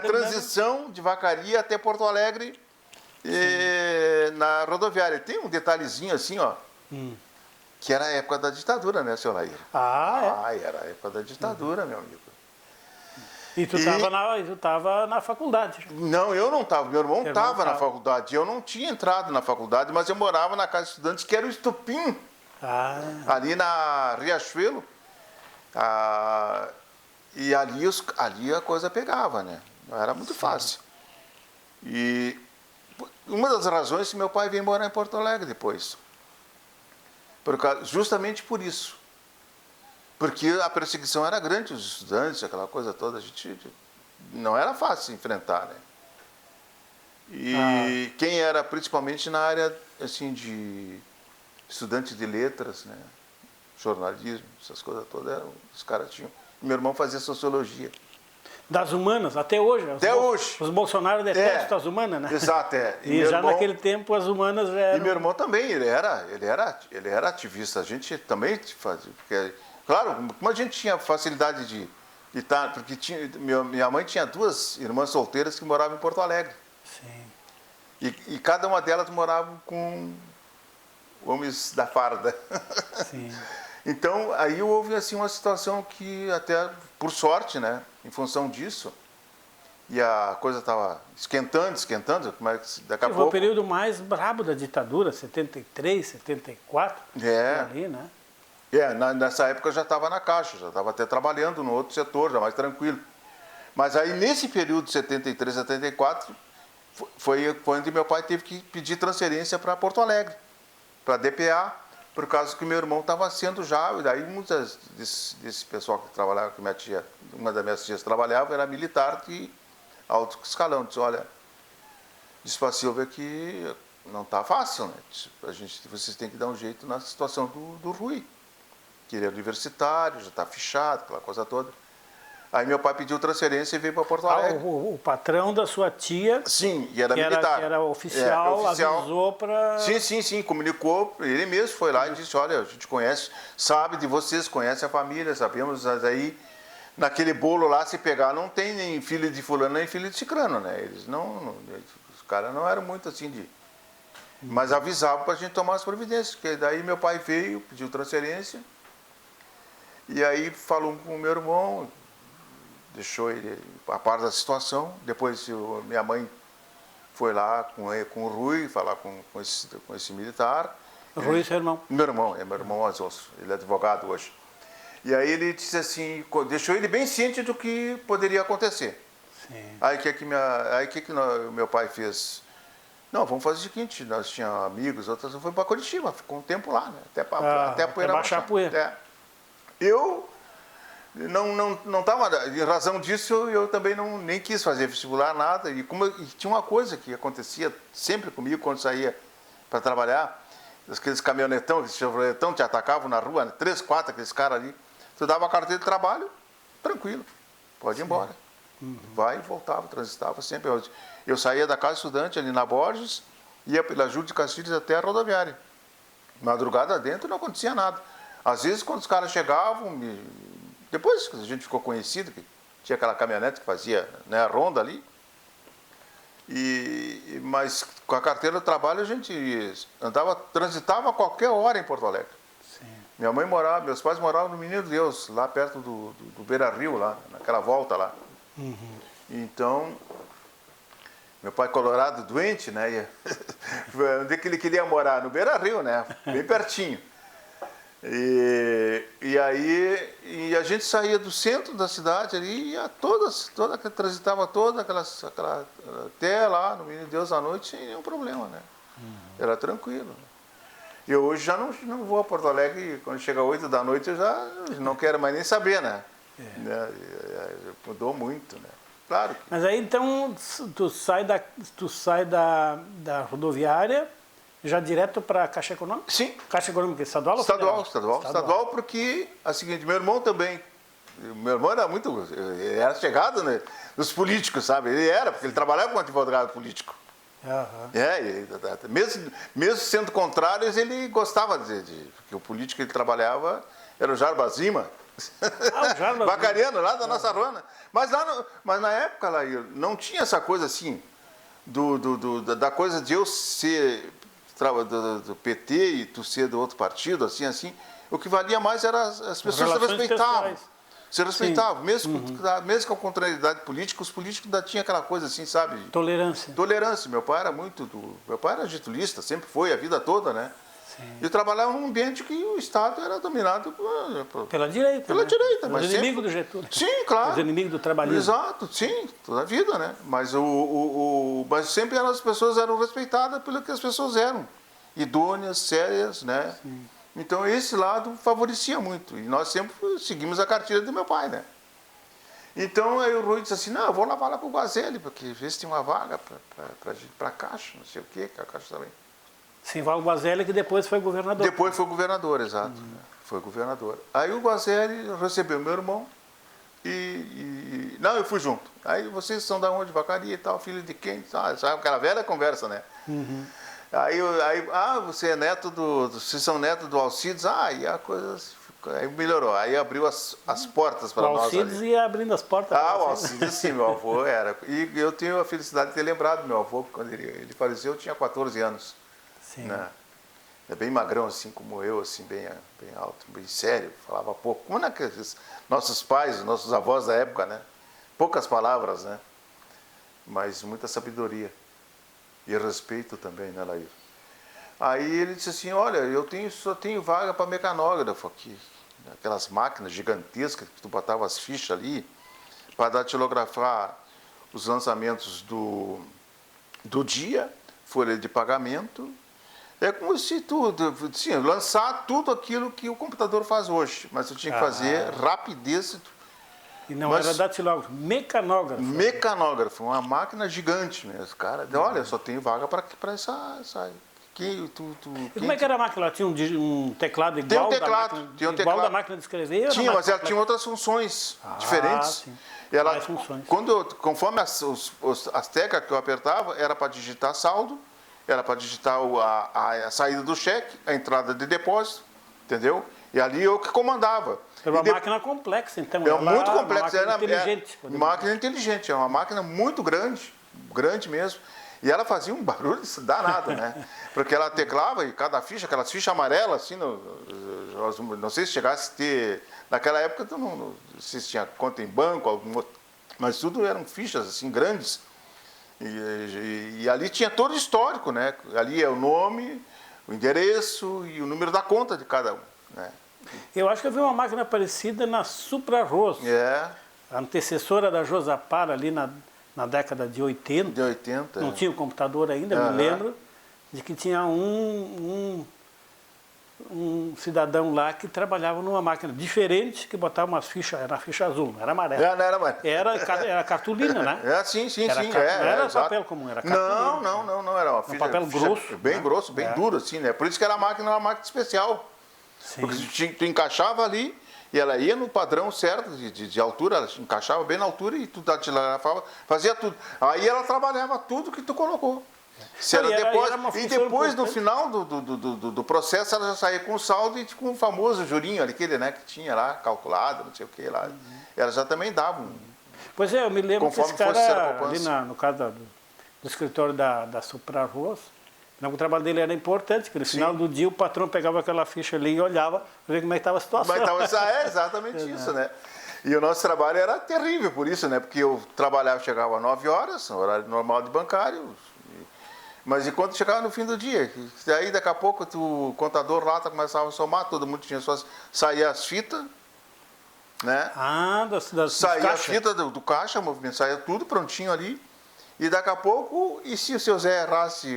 transição de Vacaria até Porto Alegre na rodoviária. Tem um detalhezinho assim, ó, que era a época da ditadura, né, senhor Laíra? Era a época da ditadura, meu amigo. E tu estava na faculdade? Não, eu não estava. Meu irmão estava na faculdade. Eu não tinha entrado na faculdade, mas eu morava na casa de estudantes, que era o Estupim, ali na Riachuelo. E ali a coisa pegava, né? Era muito fácil. E uma das razões que meu pai veio morar em Porto Alegre depois. Justamente por isso. Porque a perseguição era grande, os estudantes, aquela coisa toda, não era fácil enfrentar, né? E quem era principalmente na área assim, de estudante de letras, né? Jornalismo, essas coisas todas, os caras tinham. Meu irmão fazia sociologia. Das humanas, até hoje. Até hoje. Os Bolsonaro detestam as humanas, né? Exato, E já naquele tempo as humanas já eram... E meu irmão também, ele era ativista. A gente também fazia. Porque, claro, como a gente tinha facilidade de estar... Porque minha mãe tinha 2 irmãs solteiras que moravam em Porto Alegre. Sim. E cada uma delas morava com homens da farda. Sim. Então, aí houve assim uma situação que até, por sorte, né, em função disso, e a coisa estava esquentando, mas daqui a Foi o pouco... período mais brabo da ditadura, 73, 74, ali, né? Nessa época eu já estava na Caixa, já estava até trabalhando no outro setor, já mais tranquilo. Mas aí nesse período de 73, 74, foi onde meu pai teve que pedir transferência para Porto Alegre, para DPA, por causa que meu irmão estava sendo já, e daí muitas desse pessoal que trabalhava, que minha tia, uma das minhas tias trabalhava, era militar de alto escalão. Disse, olha, disse para a Silvia que não está fácil, né? Vocês têm que dar um jeito na situação do Rui, que ele é universitário, já está fichado, aquela coisa toda. Aí meu pai pediu transferência e veio para Porto Alegre. O patrão da sua tia, sim, e era militar. Que era oficial, avisou para... Sim, comunicou, ele mesmo foi lá e disse, olha, a gente conhece, sabe de vocês, conhece a família, sabemos, mas aí naquele bolo lá, se pegar, não tem nem filho de fulano, nem filho de cicrano, né? Eles os caras não eram muito assim de... Mas avisavam para a gente tomar as providências, porque daí meu pai veio, pediu transferência, e aí falou com o meu irmão, deixou ele a par da situação. Depois minha mãe foi lá com o Rui, falar com esse militar. O Rui é seu irmão? Meu irmão Azoso, ele é advogado hoje. E aí ele disse assim, deixou ele bem ciente do que poderia acontecer. Sim. Aí que meu pai fez? Não, vamos fazer o seguinte, nós tínhamos amigos, outras, foi para Curitiba, ficou um tempo lá, né? Até a poeira baixar a poeira. Eu não estava, em razão disso, eu também nem quis fazer vestibular, nada. E tinha uma coisa que acontecia sempre comigo quando saía para trabalhar, aqueles caminhonetão, aqueles chevroletão te atacavam na rua, né? 3, 4, aqueles caras ali. Tu dava a carteira de trabalho, tranquilo, pode ir embora. Vai e voltava, transitava sempre. Eu saía da casa estudante ali na Borges, ia pela Júlio de Castilhos até a rodoviária. Madrugada dentro não acontecia nada. Às vezes, quando os caras chegavam, depois que a gente ficou conhecido, que tinha aquela caminhonete que fazia, né, a ronda ali, mas com a carteira de trabalho a gente transitava a qualquer hora em Porto Alegre. Sim. Meus pais moravam no Menino Deus, lá perto do Beira Rio, lá, naquela volta lá. Então, meu pai colorado, doente, né? Onde é que ele queria morar? No Beira Rio, né? Bem pertinho. E aí a gente saía do centro da cidade ali, transitava aquela até lá no Menino Deus à noite sem nenhum problema, né? Era tranquilo. Né? Eu hoje já não vou a Porto Alegre, quando chega 8 da noite eu já não quero mais nem saber, né? Mudou muito, né? Claro que... Mas aí então tu sai da rodoviária já direto para a Caixa Econômica? Sim. Caixa Econômica estadual ou estadual? Federal? Estadual porque, é o seguinte, meu irmão também. Meu irmão era chegado, né, nos políticos, sabe? Ele era, porque ele trabalhava como advogado político. Mesmo sendo contrários, ele gostava porque o político que ele trabalhava era o Jarbas Lima. O Jarbas Bacariano, lá da nossa rua. Mas na época lá, não tinha essa coisa assim, da coisa de eu ser do PT e tu ser do outro partido, assim. O que valia mais era as pessoas se respeitavam. Se respeitavam, mesmo com a contrariedade política, os políticos ainda tinham aquela coisa assim, sabe? Tolerância. Tolerância. Meu pai era getulista, sempre foi, a vida toda, né? Sim. Eu trabalhava num ambiente que o Estado era dominado pela direita. Pela direita. Os inimigos do Getúlio. Sim, claro. Os inimigos do trabalhismo. Exato, sim, toda a vida, né? Mas, mas sempre as pessoas eram respeitadas pelo que as pessoas eram. Idôneas, sérias, né? Sim. Então esse lado favorecia muito. E nós sempre seguimos a cartilha do meu pai, né? Então aí o Rui disse assim, não, eu vou lá falar com o Guazelli, porque vê se tem uma vaga para a Caixa, não sei o quê, que a Caixa também. Simval Guazelli, que depois foi governador. Depois foi governador, exato. Foi governador. Aí o Guazelli recebeu meu irmão não, eu fui junto. Aí vocês são da onde? Vacaria e tal, filho de quem? Sabe aquela velha conversa, né? Aí você é neto vocês são neto do Alcides? E a coisa aí melhorou. Aí abriu as portas para nós. O Alcides ia abrindo as portas. O Alcides, sim, meu avô era. E eu tenho a felicidade de ter lembrado meu avô, quando ele faleceu, eu tinha 14 anos. Sim. Né? é bem magrão, assim como eu, assim, bem alto, bem sério, falava pouco. Como naqueles nossos pais, nossos avós da época, né? Poucas palavras, né? Mas muita sabedoria. E respeito também, né, Laír? Aí ele disse assim, olha, só tenho vaga para mecanógrafo aqui. Aquelas máquinas gigantescas que tu botava as fichas ali para datilografar os lançamentos do dia, folha de pagamento. É como se sim, lançar tudo aquilo que o computador faz hoje, mas eu tinha que fazer rapidez. E não era datilógrafo, mecanógrafo. Mecanógrafo, uma máquina gigante mesmo, cara. Olha, só tenho vaga para essa e como é que era a máquina? Ela tinha um teclado igual, da máquina de escrever? Tinha, mas ela tinha outras funções diferentes. Sim. Ela, Mais funções. Conforme as teclas que eu apertava, era para digitar saldo, era para digitar a saída do cheque, a entrada de depósito, entendeu? E ali eu que comandava. Era uma máquina complexa, então. É muito complexa. Era inteligente. Máquina inteligente, é uma máquina muito grande mesmo. E ela fazia um barulho danado, né? Porque ela teclava e cada ficha, aquelas fichas amarelas, assim, não sei se chegasse a ter... Naquela época, não sei se tinha conta em banco, mas tudo eram fichas, assim, grandes. E ali tinha todo o histórico, né? Ali é o nome, o endereço e o número da conta de cada um, né? Eu acho que eu vi uma máquina parecida na Supra-Ros. A antecessora da Josapar ali na década de 80. De 80. Não tinha o computador ainda, me lembro, de que tinha um cidadão lá que trabalhava numa máquina diferente, que botava umas fichas, era ficha azul, não era amarela. Não era amarela. Era cartolina, né? Sim. Não era papel comum, era cartolina. Não, era uma ficha. Um papel grosso. Bem grosso, bem duro, assim, né? Por isso que era uma máquina especial. Sim. Porque tu encaixava ali e ela ia no padrão certo de altura, ela encaixava bem na altura e tu datilografava, fazia tudo. Aí ela trabalhava tudo que tu colocou. Se era depósito, e depois, no final do processo, ela já saía com o saldo e com o famoso jurinho, aquele, né, que tinha lá, calculado, não sei o que lá. Ela já também dava Pois é, eu me lembro que esse cara, ali no caso do escritório da Supra-Ros, o trabalho dele era importante, porque no final do dia o patrão pegava aquela ficha ali e olhava para ver como é que estava a situação. É exatamente isso, né? E o nosso trabalho era terrível por isso, né? Porque eu chegava às 9 horas, horário normal de bancário, mas enquanto chegava no fim do dia, daí daqui a pouco o contador lá começava a somar, todo mundo tinha suas... Saía as fitas, né? Saía a fita do caixa, o movimento saía tudo prontinho ali, e daqui a pouco, e se o seu Zé errasse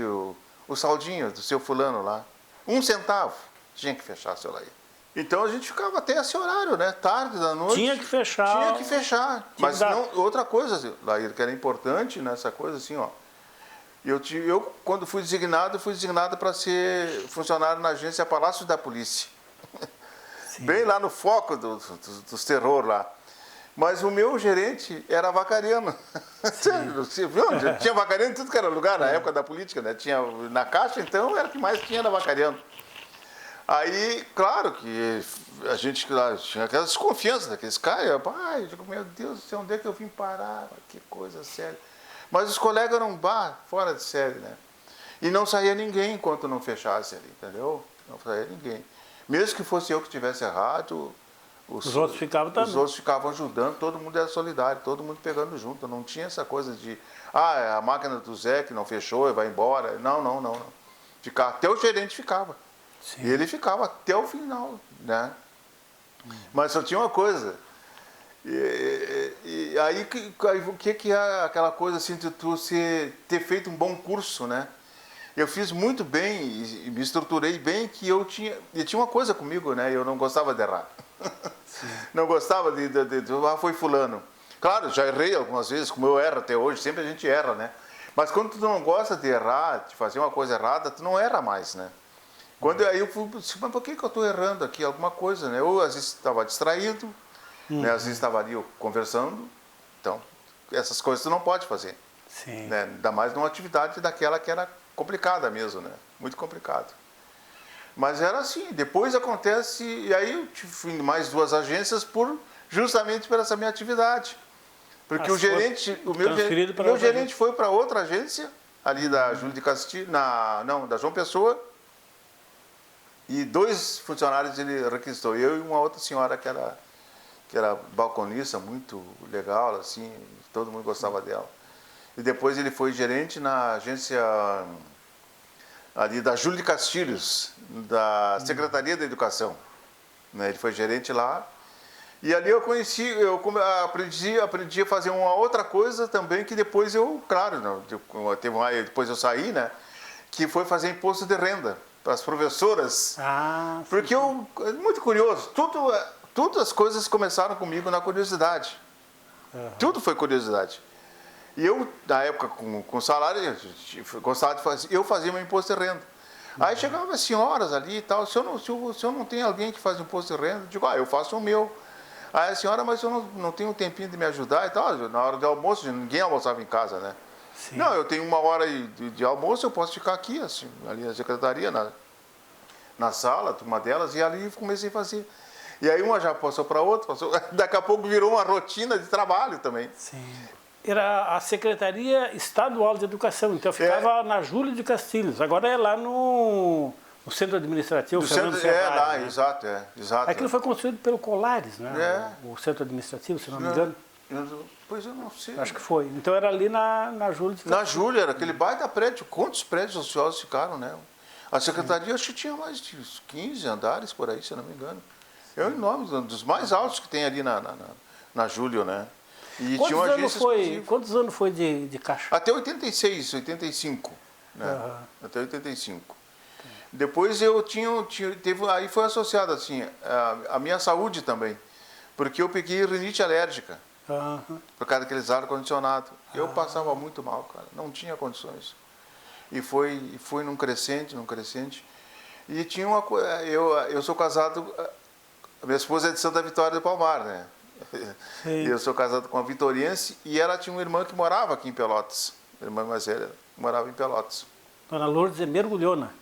o saldinho do seu fulano lá? 1 centavo, tinha que fechar, seu Laír. Então a gente ficava até esse horário, né? Tarde da noite. Tinha que fechar. Mas não, outra coisa, Laír, que era importante nessa coisa, assim, ó. Eu quando fui designado para ser funcionário na agência Palácio da Polícia. Bem lá no foco dos terror lá. Mas o meu gerente era vacariano. Você viu? Tinha vacariano em tudo que era lugar na época da política, né? Tinha na Caixa, então, era o que mais tinha era vacariano. Aí, claro que a gente tinha aquela desconfiança daqueles caras. Eu digo, meu Deus do céu, onde é que eu vim parar? Que coisa séria. Mas os colegas eram fora de série, né? E não saía ninguém enquanto não fechasse ali, entendeu? Não saía ninguém. Mesmo que fosse eu que tivesse errado, os outros ficavam também. Os outros ficavam ajudando, todo mundo era solidário, todo mundo pegando junto. Não tinha essa coisa de, a máquina do Zé que não fechou e vai embora. Não. Até o gerente ficava. Sim. E ele ficava até o final, né? Mas só tinha uma coisa. E aí, o que é aquela coisa assim de tu ter feito um bom curso, né? Eu fiz muito bem e me estruturei bem, que e tinha uma coisa comigo, né? Eu não gostava de errar. Não gostava foi fulano. Claro, já errei algumas vezes, como eu erro até hoje, sempre a gente erra, né? Mas quando tu não gosta de errar, de fazer uma coisa errada, tu não erra mais, né? Aí eu fui, mas por que eu estou errando aqui alguma coisa, né? Ou às vezes estava distraído, né? Às vezes estava ali conversando. Então, essas coisas tu não pode fazer. Sim. Né? Ainda mais numa atividade daquela que era complicada mesmo, né? Muito complicado. Mas era assim, depois acontece, e aí eu fui em mais 2 agências justamente por essa minha atividade. Porque o meu gerente foi para outra agência, ali da Júlio de Castilho, da João Pessoa, E 2 funcionários ele requisitou, eu e uma outra senhora que era balconista, muito legal, assim, todo mundo gostava dela. E depois ele foi gerente na agência ali da Júlio de Castilhos, da Secretaria da Educação. Né? Ele foi gerente lá. E ali eu aprendi a fazer uma outra coisa também, que depois depois eu saí, né? Que foi fazer imposto de renda para as professoras. Ah, sim. Porque muito curioso, tudo as coisas começaram comigo na curiosidade. Tudo foi curiosidade. E eu, na época, com salário, eu gostava de fazer, eu fazia meu imposto de renda. Aí chegavam as senhoras ali e tal, se eu não tenho alguém que faz imposto de renda, eu digo, eu faço o meu. Aí a senhora, mas eu não tenho um tempinho de me ajudar e tal. Na hora do almoço, ninguém almoçava em casa, né? Sim. Não, eu tenho 1 hora de almoço, eu posso ficar aqui, assim, ali na secretaria, na sala, uma delas, e ali comecei a fazer. E aí uma já passou para outra, daqui a pouco virou uma rotina de trabalho também. Sim. Era a Secretaria Estadual de Educação, então ficava na Júlio de Castilhos. Agora é lá no Centro Administrativo Fernando Serralho, lá, né? exato. Aquilo foi construído pelo Colares, né? O Centro Administrativo, se não me engano. Pois eu não sei. Acho que foi. Então era ali na Júlio de Castilhos. Na Júlia, era aquele baita prédio. Quantos prédios ociosos ficaram, né? A secretaria acho que tinha mais de 15 andares por aí, se eu não me engano. É enorme, dos mais altos que tem ali na Júlio, né? E tinha uma agência exclusiva. Quantos anos foi de caixa? Até 86, 85. Né? Até 85. Depois eu aí foi associado assim, a minha saúde também. Porque eu peguei rinite alérgica. Por causa daqueles ar-condicionado. Eu passava muito mal, cara. Não tinha condições. E foi num crescente. E tinha uma coisa. Eu sou casado. A minha esposa é de Santa Vitória do Palmar, né? E eu sou casado com uma vitoriense e ela tinha uma irmã que morava aqui em Pelotas. Minha irmã mais velha morava em Pelotas. Dona Lourdes é mergulhona.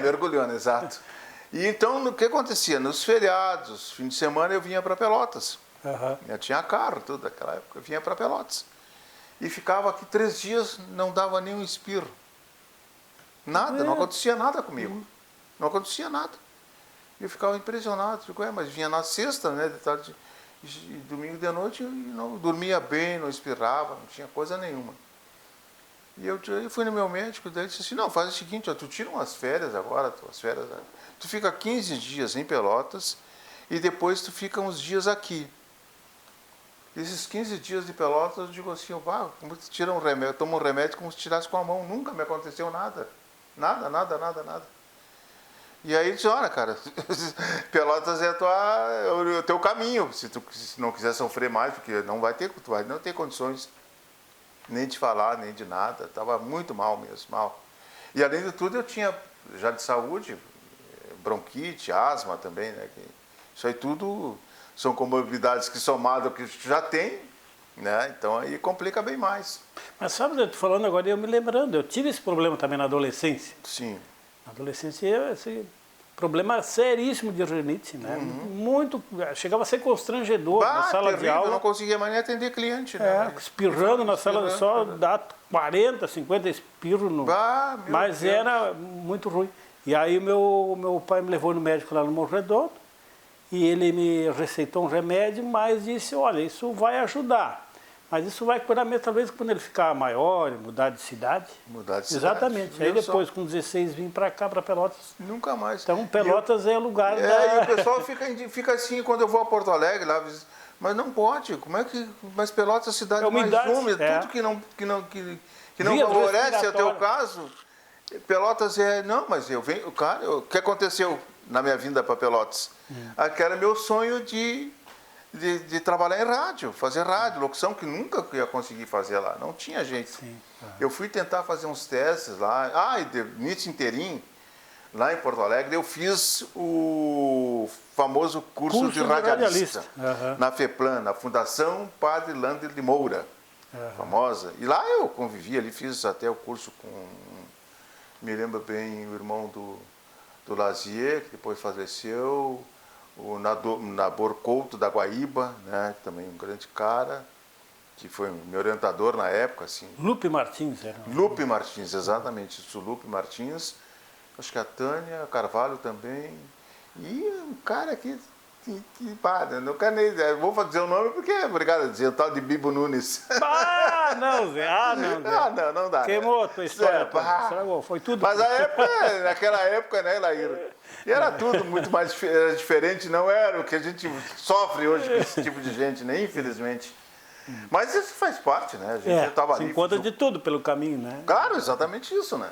Mergulhona, exato. E então, o que acontecia? Nos feriados, fim de semana, eu vinha para Pelotas. Eu tinha carro, tudo naquela época. Eu vinha para Pelotas. E ficava aqui 3 dias, não dava nem um espirro. Nada, não acontecia nada comigo. Não acontecia nada. E eu ficava impressionado. Digo, mas vinha na sexta, né, de tarde, e domingo de noite, e não dormia bem, não espirrava, não tinha coisa nenhuma. E eu fui no meu médico, daí ele disse assim, não, faz o seguinte, tu tira umas férias agora, tu fica 15 dias em Pelotas e depois tu fica uns dias aqui. Esses 15 dias de Pelotas, eu digo assim, como tu tira um remédio, toma um remédio como se tirasse com a mão, nunca me aconteceu nada. Nada. E aí ele disse, olha, cara, Pelotas é o teu caminho, se tu não quiser sofrer mais, porque tu vai não ter condições nem de falar, nem de nada, estava muito mal mesmo, mal. E além de tudo eu tinha, já de saúde, bronquite, asma também, né? Isso aí tudo são comorbidades que somado ao que já tem, né? Então aí complica bem mais. Mas sabe, eu estou falando agora e eu me lembrando, eu tive esse problema também na adolescência. Sim. Na adolescência, esse problema seríssimo de rinite, né? Muito, chegava a ser constrangedor na sala de aula. Eu não conseguia mais nem atender cliente, né? Espirrando na sala, só dá 40, 50 espirros, mas Deus. era muito ruim. E aí meu pai me levou no médico lá no Morro Redondo, e ele me receitou um remédio, mas disse, olha, isso vai ajudar. Mas isso vai curar mesmo, talvez quando ele ficar maior, mudar de cidade. Mudar de cidade. Exatamente. Aí depois, com 16, vim para cá, para Pelotas. Nunca mais. Então, Pelotas é o lugar e o pessoal fica assim, quando eu vou a Porto Alegre, lá, mas não pode, como é que... Mas Pelotas é a cidade mais úmida, tudo que não favorece o teu caso, Pelotas é... Não, mas eu venho... Cara, o que aconteceu na minha vinda para Pelotas? Aquele era meu sonho de trabalhar em rádio, fazer rádio, locução, que nunca ia conseguir fazer lá, não tinha jeito. Eu fui tentar fazer uns testes lá, início inteirinho, lá em Porto Alegre, eu fiz o famoso curso de radialista, na FEPLAN, na Fundação Padre Lander de Moura, famosa. E lá eu convivi ali, fiz até o curso com, me lembro bem, o irmão do Lazier, que depois faleceu, o Nabor Couto da Guaíba, né, também um grande cara, que foi meu orientador na época. Assim. Lupe Martins era. Lupe Martins, exatamente, isso, Lupe Martins. acho que a Tânia Carvalho também, e um cara que padre, não quero nem dizer, vou dizer o nome porque é obrigado a dizer, o tal de Bibo Nunes. Ah, não, Zé. Não dá. Queimou a tua história, estragou, foi tudo. Mas naquela época, né, Laíra? E era tudo muito mais diferente, não era o que a gente sofre hoje com esse tipo de gente, né, infelizmente. Mas isso faz parte, né? A gente estava ali. Se encontra de tudo pelo caminho, né? Claro, exatamente isso, né?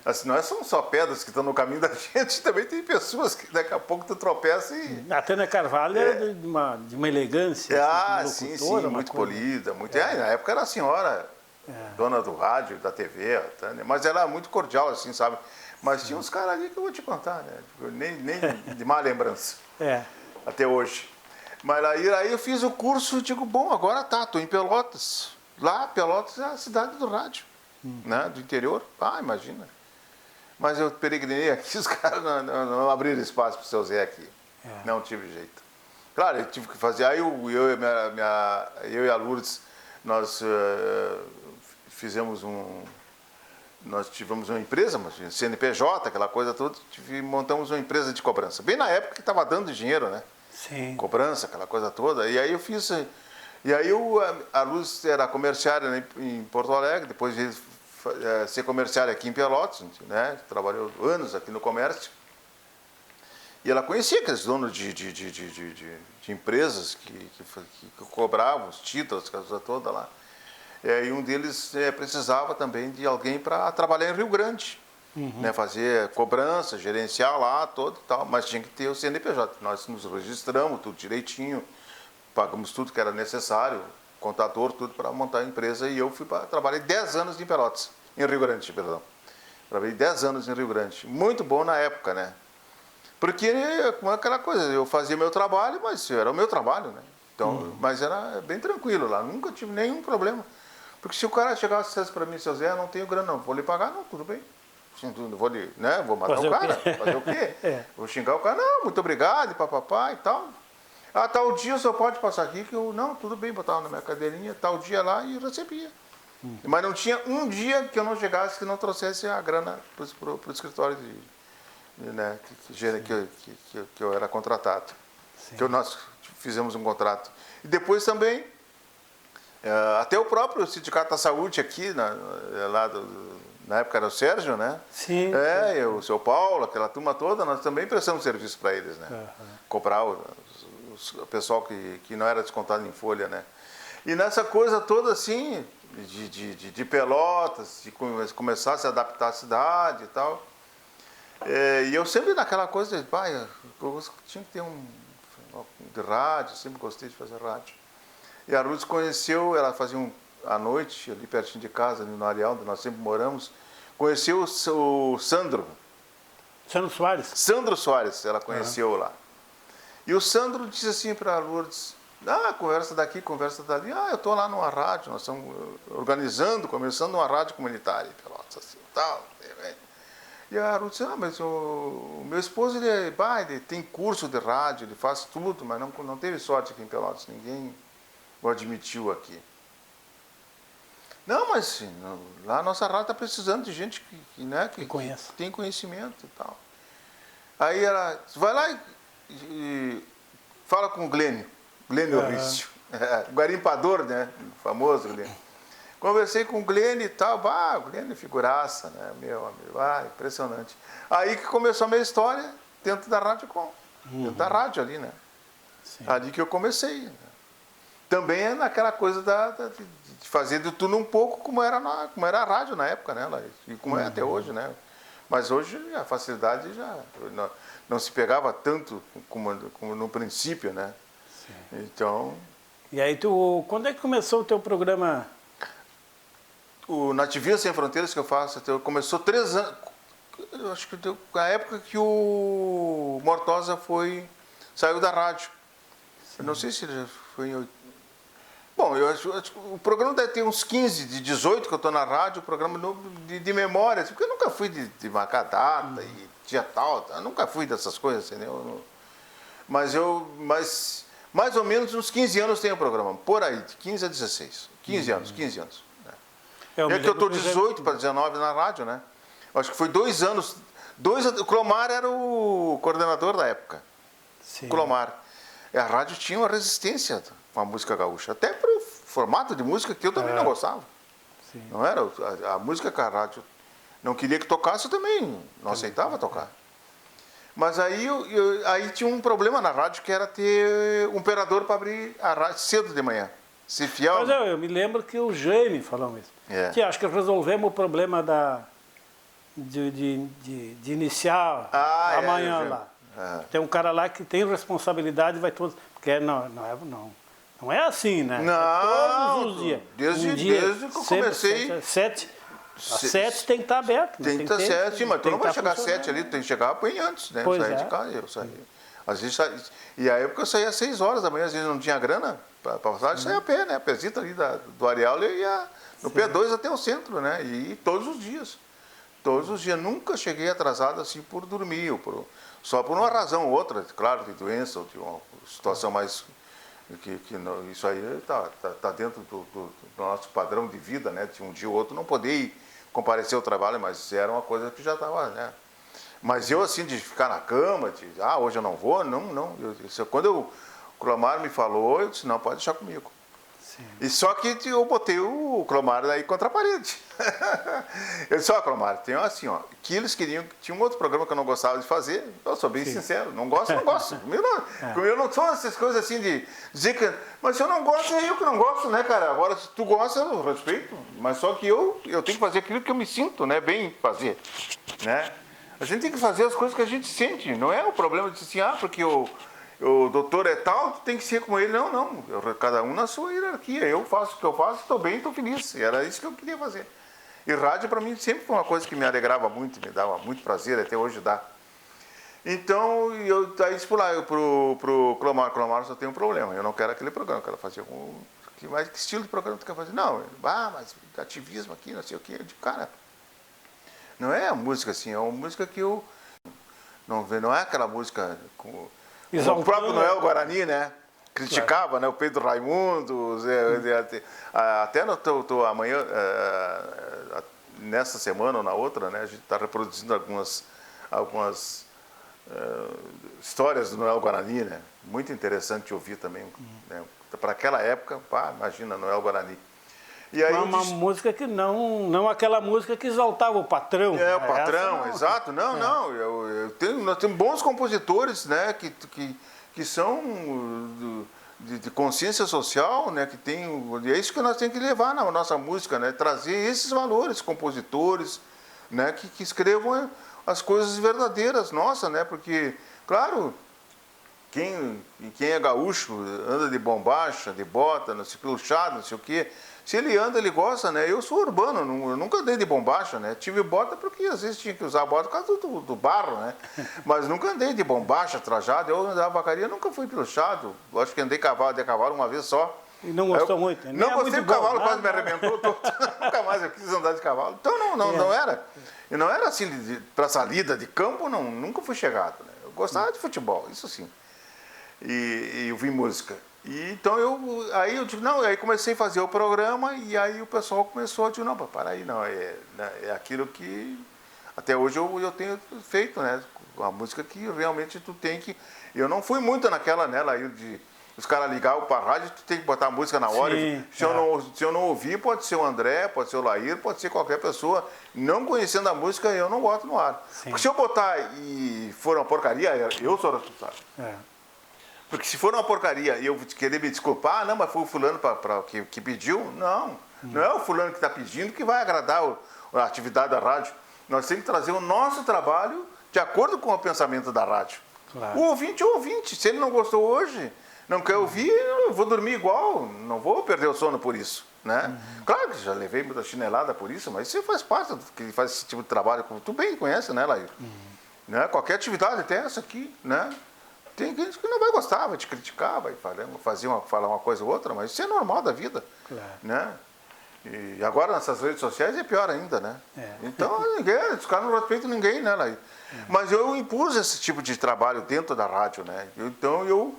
Assim, não são só pedras que estão no caminho da gente, também tem pessoas que daqui a pouco tu tropeça e... A Tânia Carvalho era de uma elegância. Sim, muito polida. Muito... na época era a senhora, dona do rádio, da TV, a Tânia, mas ela era muito cordial, assim, sabe? Mas tinha uns caras ali que eu vou te contar, né? Nem de má lembrança. Até hoje. Mas aí eu fiz o curso e digo, bom, agora tô em Pelotas. Lá, Pelotas é a cidade do rádio. Né, do interior, imagina. Mas eu peregrinei aqui, os caras não abriram espaço para o seu Zé aqui. Não tive jeito. Claro, eu tive que fazer. Aí eu e a Lourdes, nós nós tivemos uma empresa, CNPJ, aquela coisa toda, montamos uma empresa de cobrança. Bem na época que estava dando dinheiro, né? Sim. Cobrança, aquela coisa toda. E aí eu fiz. E aí a Luz era comerciária, né, em Porto Alegre, depois de ser comerciária aqui em Pelotas, né? Trabalhou anos aqui no comércio. E ela conhecia aqueles donos de empresas que cobravam os títulos, aquela coisa toda lá. E um deles precisava também de alguém para trabalhar em Rio Grande, né? Fazer cobrança, gerenciar lá, todo e tal, mas tinha que ter o CNPJ. Nós nos registramos tudo direitinho, pagamos tudo que era necessário, contador, tudo para montar a empresa, e eu trabalhei 10 anos em Pelotas, em Rio Grande, perdão. Trabalhei 10 anos em Rio Grande. Muito bom na época, né? Porque, como aquela coisa, eu fazia meu trabalho, mas era o meu trabalho, né? Então, mas era bem tranquilo lá, nunca tive nenhum problema. Porque se o cara chegasse e dissesse para mim, seu Zé, não tenho grana, não, vou lhe pagar, não, tudo bem. Vou, né? Vou matar o cara, fazer o quê? Vou xingar o cara, não, muito obrigado, papapá e tal. Tal dia o senhor pode passar aqui, que eu, não, tudo bem, botava na minha cadeirinha, tal dia lá e recebia. Mas não tinha um dia que eu não chegasse que não trouxesse a grana para o escritório né, que eu era contratado. Que nós fizemos um contrato. E depois também, até o próprio Sindicato da Saúde aqui, na época era o Sérgio, né? Sim. O seu Paulo, aquela turma toda, nós também prestamos serviço para eles, né? Cobrar o pessoal que não era descontado em folha, né? E nessa coisa toda assim, de Pelotas, de começar a se adaptar à cidade e tal. E eu sempre naquela coisa de, eu tinha que ter de rádio, sempre gostei de fazer rádio. E a Ruth conheceu, ela fazia à noite, ali pertinho de casa, ali no Areal, onde nós sempre moramos, conheceu o Sandro. Sandro Soares? Sandro Soares, ela conheceu lá. E o Sandro disse assim para a Lourdes, conversa daqui, conversa dali. Eu estou lá numa rádio, nós estamos começando uma rádio comunitária, Pelotas, assim, tal. E a Ruth disse, mas o meu esposo, ele tem curso de rádio, ele faz tudo, mas não teve sorte aqui em Pelotas, ninguém o admitiu aqui. Não, mas lá a nossa rádio está precisando de gente que tem conhecimento e tal. Aí ela vai lá e fala com o Glênio Rício, o garimpador, né? Famoso Glênio. Conversei com o Glênio e tal, o Glênio é figuraça, né? Meu amigo, impressionante. Aí que começou a minha história dentro da Rádio Com, dentro da rádio ali, né? Sim. Ali que eu comecei. Né? Também é naquela coisa de fazer de tudo um pouco como era a rádio na época, né? E como é até hoje, né? Mas hoje a facilidade já não se pegava tanto como no princípio, né? Sim. Então... E aí quando é que começou o teu programa? O Nativistas Sem Fronteiras que eu faço, começou 3 anos, eu acho que na época que o Mortosa saiu da rádio. Eu não sei se ele já foi em... Bom, o programa deve ter uns 15, de 18 que eu estou na rádio, o programa de memória, porque eu nunca fui de marcar data e dia tal, eu nunca fui dessas coisas, entendeu? Mas mais ou menos uns 15 anos tem o programa, por aí, de 15 a 16, 15 anos. É que eu estou 18 para 19 na rádio, né? Acho que foi 2 anos O Clomar era o coordenador da época. Sim. Clomar. A rádio tinha uma resistência com a música gaúcha, até para o formato de música que eu também não gostava. Sim. Não era a música que a rádio não queria que tocasse, eu também não aceitava tocar. Mas aí, aí tinha um problema na rádio, que era ter um operador para abrir a rádio cedo de manhã. Se fiel. Mas eu me lembro que o Jaime falou isso. É. Que acho que resolvemos o problema de iniciar amanhã lá. Tem um cara lá que tem responsabilidade, vai todos. Porque não é assim, né? Não, é todos os dias. Desde que eu comecei. Às 7 tem que estar aberto. Tem que estar 7, mas tu não vai chegar às 7 ali, tu tem que chegar bem antes, né? Pois eu saí de casa, eu saí. Às vezes, e a época eu saía às 6 horas da manhã, às vezes não tinha grana para passar, eu saía a pé, né? A pezita ali do Areal, eu ia no P2 até o centro, né? E todos os dias. Todos os dias. Nunca cheguei atrasado assim por dormir, só por uma razão ou outra, claro, de doença, ou de uma situação mais. Isso aí tá dentro do nosso padrão de vida, né? De um dia ou outro não poder ir comparecer ao trabalho, mas era uma coisa que já estava, né? Mas eu, assim, de ficar na cama, hoje eu não vou, não. Quando o Clomar me falou, eu disse, não, pode deixar comigo. Sim. E só que eu botei o Clomar aí contra a parede. Eu disse, Clomar, tem assim, que eles queriam, tinha um outro programa que eu não gostava de fazer, eu sou bem sincero, não gosto. Comigo não são essas coisas assim de dizer que, mas se eu não gosto, é eu que não gosto, né, cara? Agora, se tu gosta, eu respeito, mas só que eu tenho que fazer aquilo que eu me sinto, né, bem fazer, né? A gente tem que fazer as coisas que a gente sente, não é o problema de assim, porque o doutor é tal, tu tem que ser como ele. Não. Cada um na sua hierarquia. Eu faço o que eu faço, estou bem, estou feliz. Era isso que eu queria fazer. E rádio, para mim, sempre foi uma coisa que me alegrava muito, me dava muito prazer, até hoje dá. Então, aí disse pro Clomar, só tem um problema, eu não quero aquele programa, eu quero fazer mas que estilo de programa tu quer fazer? Não, mas ativismo aqui, não sei o quê. Eu digo, cara, não é a música assim, é uma música que eu... Não é aquela música... O próprio Noel Guarani, né? Criticava, né? O Pedro Raimundo, até amanhã, nessa semana ou na outra, né? A gente está reproduzindo algumas histórias do Noel Guarani, né? Muito interessante de ouvir também, né? Para aquela época, imagina, Noel Guarani. E aí uma música que não aquela música que exaltava o patrão. O patrão, exato. Nós temos bons compositores, né, que são de consciência social, né, que tem, é isso que nós temos que levar na nossa música, né, trazer esses valores, compositores, né, que escrevam as coisas verdadeiras nossas, né, porque, claro, quem é gaúcho anda de bombacha, de bota, não sei o que, luxado, não sei o quê. Se ele anda, ele gosta, né? Eu sou urbano, eu nunca andei de bombacha, né? Tive bota porque às vezes tinha que usar bota por causa do barro, né? Mas nunca andei de bombacha, trajado. Eu andava vacaria, nunca fui pilochado. Acho que andei de cavalo uma vez só. E não gostou muito? Não gostei do cavalo, quase me arrebentou todo. Nunca mais eu quis andar de cavalo. Então não era. E não era assim, para salida de campo, nunca fui chegado, né? Eu gostava de futebol, isso sim. E eu vi música. E então aí eu digo, aí comecei a fazer o programa e aí o pessoal começou a dizer, não, para aí, não, é aquilo que até hoje eu tenho feito, né? A música que realmente tu tem que... Eu não fui muito naquela, né, lá de os caras ligavam para a rádio, tu tem que botar a música na hora. Sim, se eu não ouvir, pode ser o André, pode ser o Lair, pode ser qualquer pessoa. Não conhecendo a música, eu não boto no ar. Sim. Porque se eu botar e for uma porcaria, eu sou responsável. Porque se for uma porcaria e eu querer me desculpar, mas foi o fulano que pediu, não é o fulano que está pedindo que vai agradar a atividade da rádio. Nós temos que trazer o nosso trabalho de acordo com o pensamento da rádio. Claro. O ouvinte é o ouvinte. Se ele não gostou hoje, não quer ouvir, eu vou dormir igual, não vou perder o sono por isso. Né? Claro que já levei muita chinelada por isso, mas isso faz parte do que faz esse tipo de trabalho. Tu bem conhece, né, Lair? Né? Qualquer atividade, até essa aqui, né? Tem gente que não vai gostar, vai te criticar, vai falar uma coisa ou outra, mas isso é normal da vida. Claro. Né? E agora nessas redes sociais é pior ainda, né? Então, os caras não respeitam ninguém, né, Laí? Mas eu impus esse tipo de trabalho dentro da rádio, né? Então eu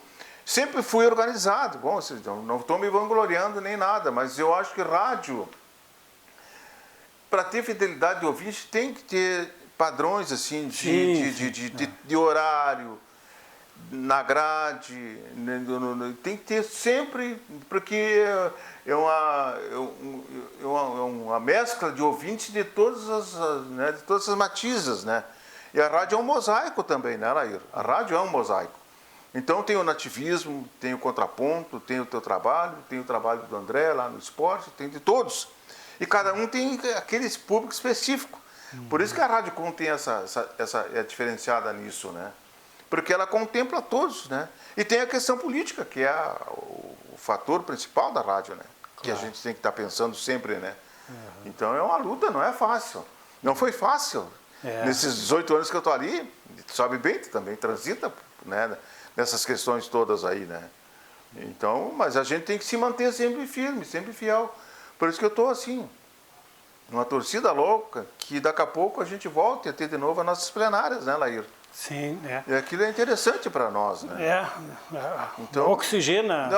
sempre fui organizado. Bom, não estou me vangloriando nem nada, mas eu acho que rádio, para ter fidelidade de ouvinte, tem que padrões assim Sim, de horário, na grade, né, tem que ter sempre, porque é uma mescla de ouvintes de todas as matizes, né? E a rádio é um mosaico também, né, Lair? A rádio é um mosaico. Então tem o nativismo, tem o contraponto, tem o teu trabalho, tem o trabalho do André lá no esporte, tem de todos. E cada um tem aquele público específico. Por isso que a Rádio Com tem é diferenciada nisso, né? Porque ela contempla todos, né? E tem a questão política, que é o fator principal da rádio, né? Claro. Que a gente tem que estar pensando sempre, né? Então é uma luta, não é fácil. Não foi fácil. Nesses 18 anos que eu estou ali, tu sabe bem, tu também transita, né? Nessas questões todas aí, né? Então, mas a gente tem que se manter sempre firme, sempre fiel. Por isso que eu estou assim, numa torcida louca, que daqui a pouco a gente volte a ter de novo as nossas plenárias, né, Lair? Sim, E aquilo é interessante para nós, né? Então, oxigena.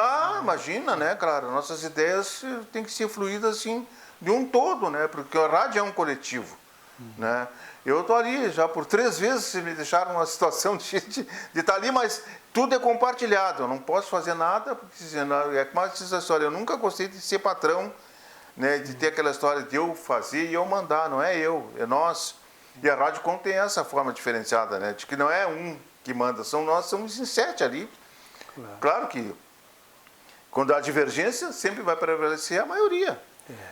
Imagina, né, claro, nossas ideias têm que ser fluídas assim, de um todo, né? Porque a rádio é um coletivo, né? Eu estou ali já por 3 vezes, me deixaram numa situação de estar ali, mas tudo é compartilhado, eu não posso fazer nada, porque é como essa história, eu nunca gostei de ser patrão, né, de ter aquela história de eu fazer e eu mandar, não é eu, é nós. E a Rádio Com tem essa forma diferenciada, né, de que não é um que manda, nós somos em 7 ali. Claro que quando há divergência, sempre vai prevalecer a maioria.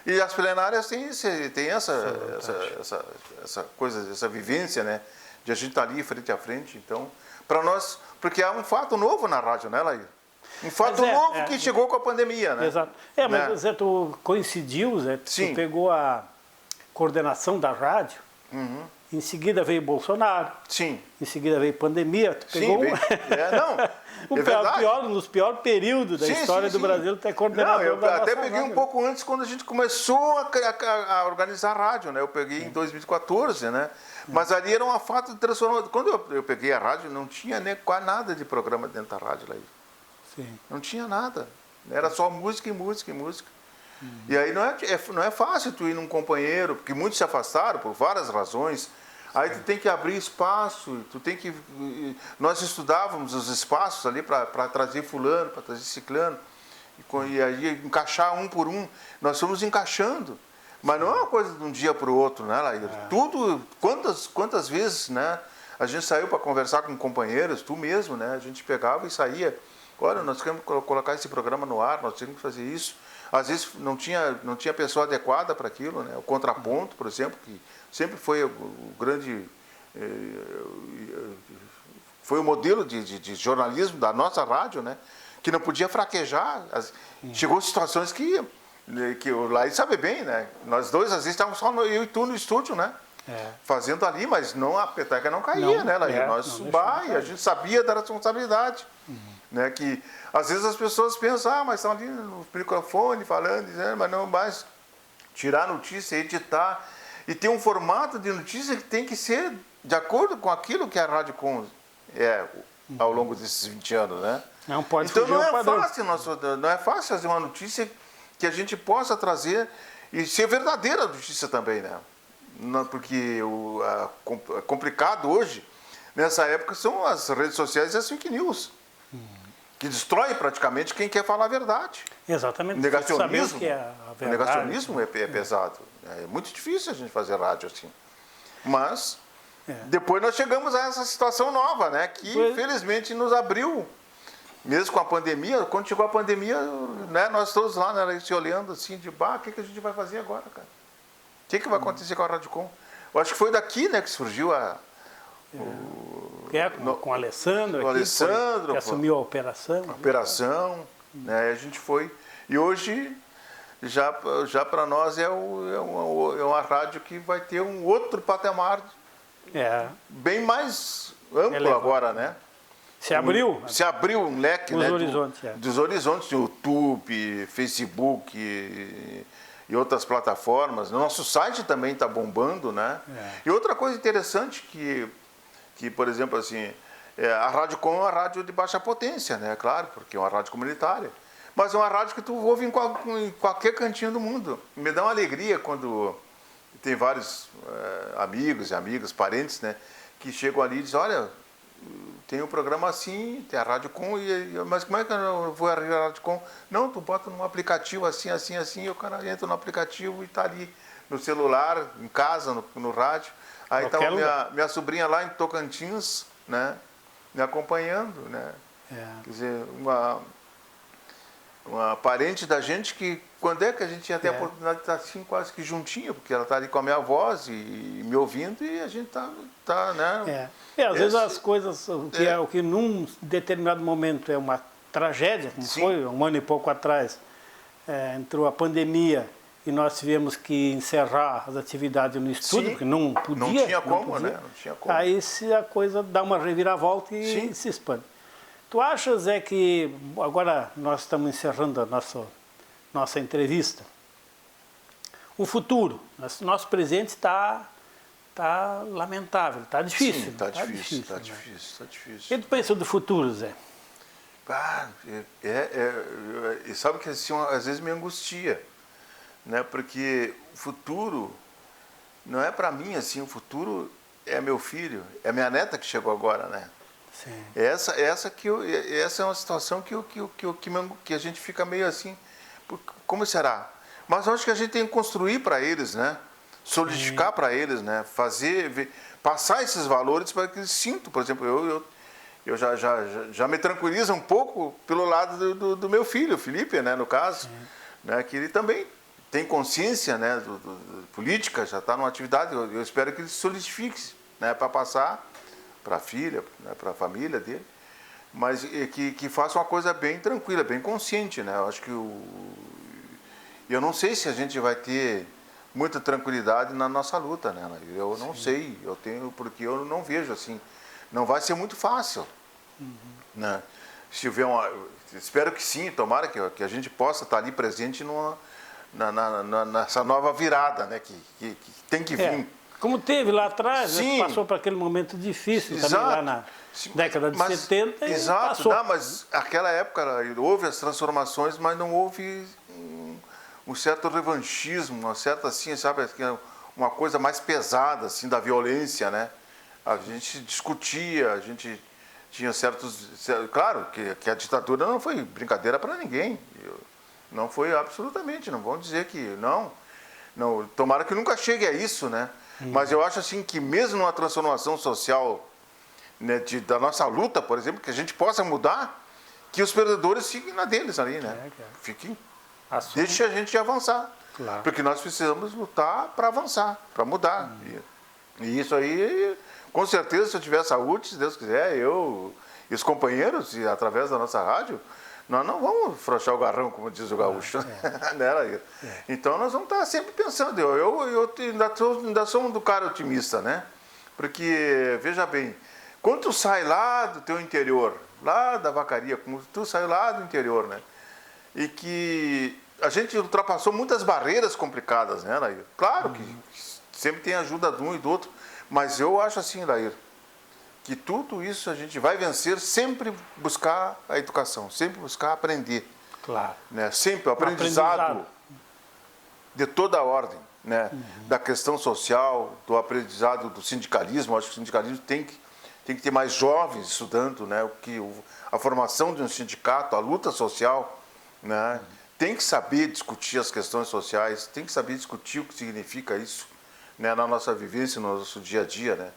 E as plenárias têm essa coisa, essa vivência, né, de a gente estar ali frente a frente. Então, para nós, porque há um fato novo na rádio, né, Lair? Um fato novo que chegou com a pandemia, né? Exato. Mas Zé, tu coincidiu, Zé, tu pegou a coordenação da rádio, em seguida veio Bolsonaro, em seguida veio pandemia, tu pegou nos piores períodos da história do Brasil, tu é coordenador eu da até nossa peguei rádio. um pouco antes, quando a gente começou a organizar a rádio, né? Eu peguei em 2014, né? Mas ali era uma fato de transformação. Quando eu peguei a rádio, não tinha quase nada de programa dentro da rádio lá. Não tinha nada. Era só música e música e música. E aí não é fácil tu ir num companheiro, porque muitos se afastaram por várias razões. Aí tu tem que abrir espaço, nós estudávamos os espaços ali para trazer fulano, para trazer ciclano, e aí encaixar um por um. Nós fomos encaixando. Mas não é uma coisa de um dia para o outro, né, Laíra? Tudo, quantas vezes, né? A gente saiu para conversar com companheiros, tu mesmo, né? A gente pegava e saía. Olha, nós queremos colocar esse programa no ar, nós temos que fazer isso. Às vezes não tinha pessoa adequada para aquilo, né? O contraponto, por exemplo, que sempre foi o grande... foi o modelo de jornalismo da nossa rádio, né? Que não podia fraquejar. Chegou situações que o Laí sabe bem, né? Nós dois, às vezes, estávamos só eu e tu no estúdio, né? Fazendo ali, mas a peteca não caía, né, Laí? E a gente sabia da responsabilidade. Né? Que às vezes as pessoas pensam, mas estão ali no microfone falando, dizendo, mas não mais tirar notícia, editar. E tem um formato de notícia que tem que ser de acordo com aquilo que a Rádio Com é ao longo desses 20 anos, né? Não pode então não é fácil fazer uma notícia que a gente possa trazer e ser verdadeira a notícia também, né? Porque complicado hoje, nessa época, são as redes sociais e as fake news, que destrói praticamente quem quer falar a verdade. Exatamente. Negacionismo, que é a verdade. O negacionismo é pesado. É muito difícil a gente fazer rádio assim. Mas depois nós chegamos a essa situação nova, né? Que felizmente nos abriu, mesmo com a pandemia. Quando chegou a pandemia, né, nós todos lá, né, se olhando assim, de o que a gente vai fazer agora, cara? O que vai acontecer com a Rádio Com? Eu acho que foi daqui, né, que surgiu com o Alessandro, que assumiu a operação. Né, a gente foi. E hoje, já para nós, é uma rádio que vai ter um outro patamar bem mais amplo agora, né? Se abriu um leque, dos né, horizontes. Dos horizontes, YouTube, Facebook e outras plataformas. O nosso site também está bombando, né? E outra coisa interessante que, por exemplo, assim, a Rádio Com é uma rádio de baixa potência, né? Claro, porque é uma rádio comunitária. Mas é uma rádio que tu ouve em qualquer cantinho do mundo. Me dá uma alegria quando tem vários amigos e amigas, parentes, né, que chegam ali e dizem, olha, tem um programa assim, tem a Rádio Com, mas como é que eu vou à Rádio Com? Não, tu bota num aplicativo assim, e o cara entra no aplicativo e está ali no celular, em casa, no rádio. Aí está minha sobrinha lá em Tocantins, né, me acompanhando, né. Quer dizer, uma parente da gente que, quando é que a gente ia ter a oportunidade de estar assim, quase que juntinho, porque ela está ali com a minha voz e me ouvindo e a gente tá né? Às vezes as coisas, o que num determinado momento é uma tragédia, como foi um ano e pouco atrás, entrou a pandemia e nós tivemos que encerrar as atividades no estúdio, porque não podia. Não tinha como, né? Não tinha como. Aí se a coisa dá uma reviravolta e se expande. Tu achas, Zé, que agora nós estamos encerrando a nossa entrevista, o futuro, nosso presente está lamentável, está difícil. Sim, está difícil. O que tu pensa do futuro, Zé? E sabe que assim, às vezes me angustia, né? Porque o futuro não é para mim, assim, o futuro é meu filho, é minha neta que chegou agora, né? Sim. Essa é uma situação que a gente fica meio assim, como será? Mas eu acho que a gente tem que construir para eles, né? Solidificar para eles, né? Passar esses valores para que eles sintam. Por exemplo, eu já me tranquiliza um pouco pelo lado do meu filho, o Felipe, né? No caso, né? Que ele também tem consciência, né? Política, já está numa atividade. Eu espero que ele se solidifique, né? Para passar para a filha, né, para a família dele, mas que faça uma coisa bem tranquila, bem consciente, né? Eu acho que eu não sei se a gente vai ter muita tranquilidade na nossa luta, né? Eu não sei, porque eu não vejo assim, não vai ser muito fácil, né? Se houver espero que sim, tomara que a gente possa estar ali presente nessa nova virada, né? Que tem que vir. Como teve lá atrás, né, passou por aquele momento difícil também lá na década de 70 e passou. Não, mas naquela época houve as transformações, mas não houve um certo revanchismo, uma certa assim, sabe, uma coisa mais pesada assim da violência, né? A gente discutia, a gente tinha claro que a ditadura não foi brincadeira para ninguém, não foi absolutamente, não vão dizer que não, tomara que nunca chegue a isso, né? Mas eu acho assim que mesmo numa transformação social, né, da nossa luta, por exemplo, que a gente possa mudar, que os perdedores fiquem na deles ali, né? Deixe a gente avançar. Claro. Porque nós precisamos lutar para avançar, para mudar. E isso aí, com certeza, se eu tiver saúde, se Deus quiser, eu e os companheiros, e através da nossa rádio, nós não vamos frouxar o garrão, como diz o gaúcho. Né? Então nós vamos estar sempre pensando. Eu ainda sou do cara otimista, né? Porque, veja bem, quando tu sai lá do teu interior, lá da vacaria, como tu sai lá do interior, né? E que a gente ultrapassou muitas barreiras complicadas, né, Lair? Claro que sempre tem ajuda de um e do outro, mas eu acho assim, Lair, que tudo isso a gente vai vencer, sempre buscar a educação, sempre buscar aprender. Claro. Né? Sempre o aprendizado de toda a ordem, né? Da questão social, do aprendizado do sindicalismo. Eu acho que o sindicalismo tem que ter mais jovens estudando, né? A formação de um sindicato, a luta social, né? Tem que saber discutir as questões sociais, tem que saber discutir o que significa isso, né? Na nossa vivência, no nosso dia a dia, né?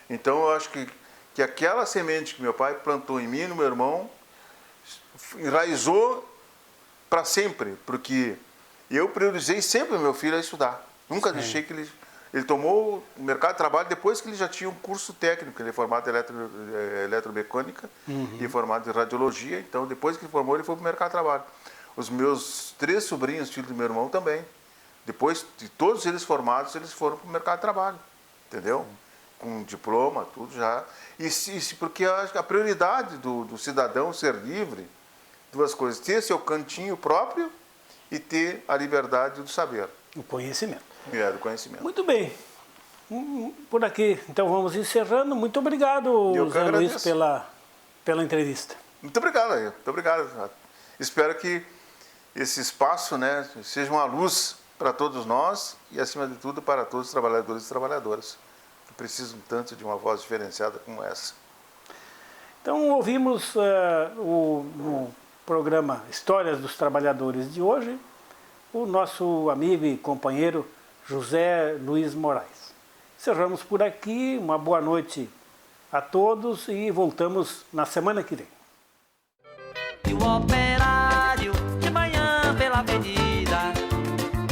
Então eu acho que aquela semente que meu pai plantou em mim e no meu irmão enraizou para sempre, porque eu priorizei sempre o meu filho a estudar. Nunca deixei que ele tomou o mercado de trabalho depois que ele já tinha um curso técnico, ele é formado em eletromecânica e formado em radiologia, então depois que ele formou ele foi para o mercado de trabalho. Os meus 3 sobrinhos, filhos do meu irmão também, depois de todos eles formados, eles foram para o mercado de trabalho, entendeu? Com diploma, tudo já. Porque a prioridade do cidadão ser livre, 2 coisas, ter seu cantinho próprio e ter a liberdade do saber. O conhecimento. Do conhecimento. Muito bem. Por aqui, então vamos encerrando. Muito obrigado, Zé Luiz, pela entrevista. Muito obrigado, muito obrigado. Espero que esse espaço, né, seja uma luz para todos nós e, acima de tudo, para todos os trabalhadores e trabalhadoras que precisam tanto de uma voz diferenciada como essa. Então, ouvimos no programa Histórias dos Trabalhadores de hoje o nosso amigo e companheiro José Luiz Moraes. Encerramos por aqui, uma boa noite a todos e voltamos na semana que vem. E o operário de manhã pela avenida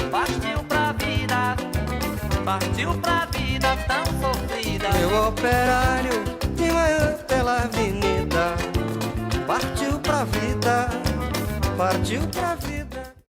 partiu pra vida tão sofrida. Meu operário de manhã pela avenida partiu pra vida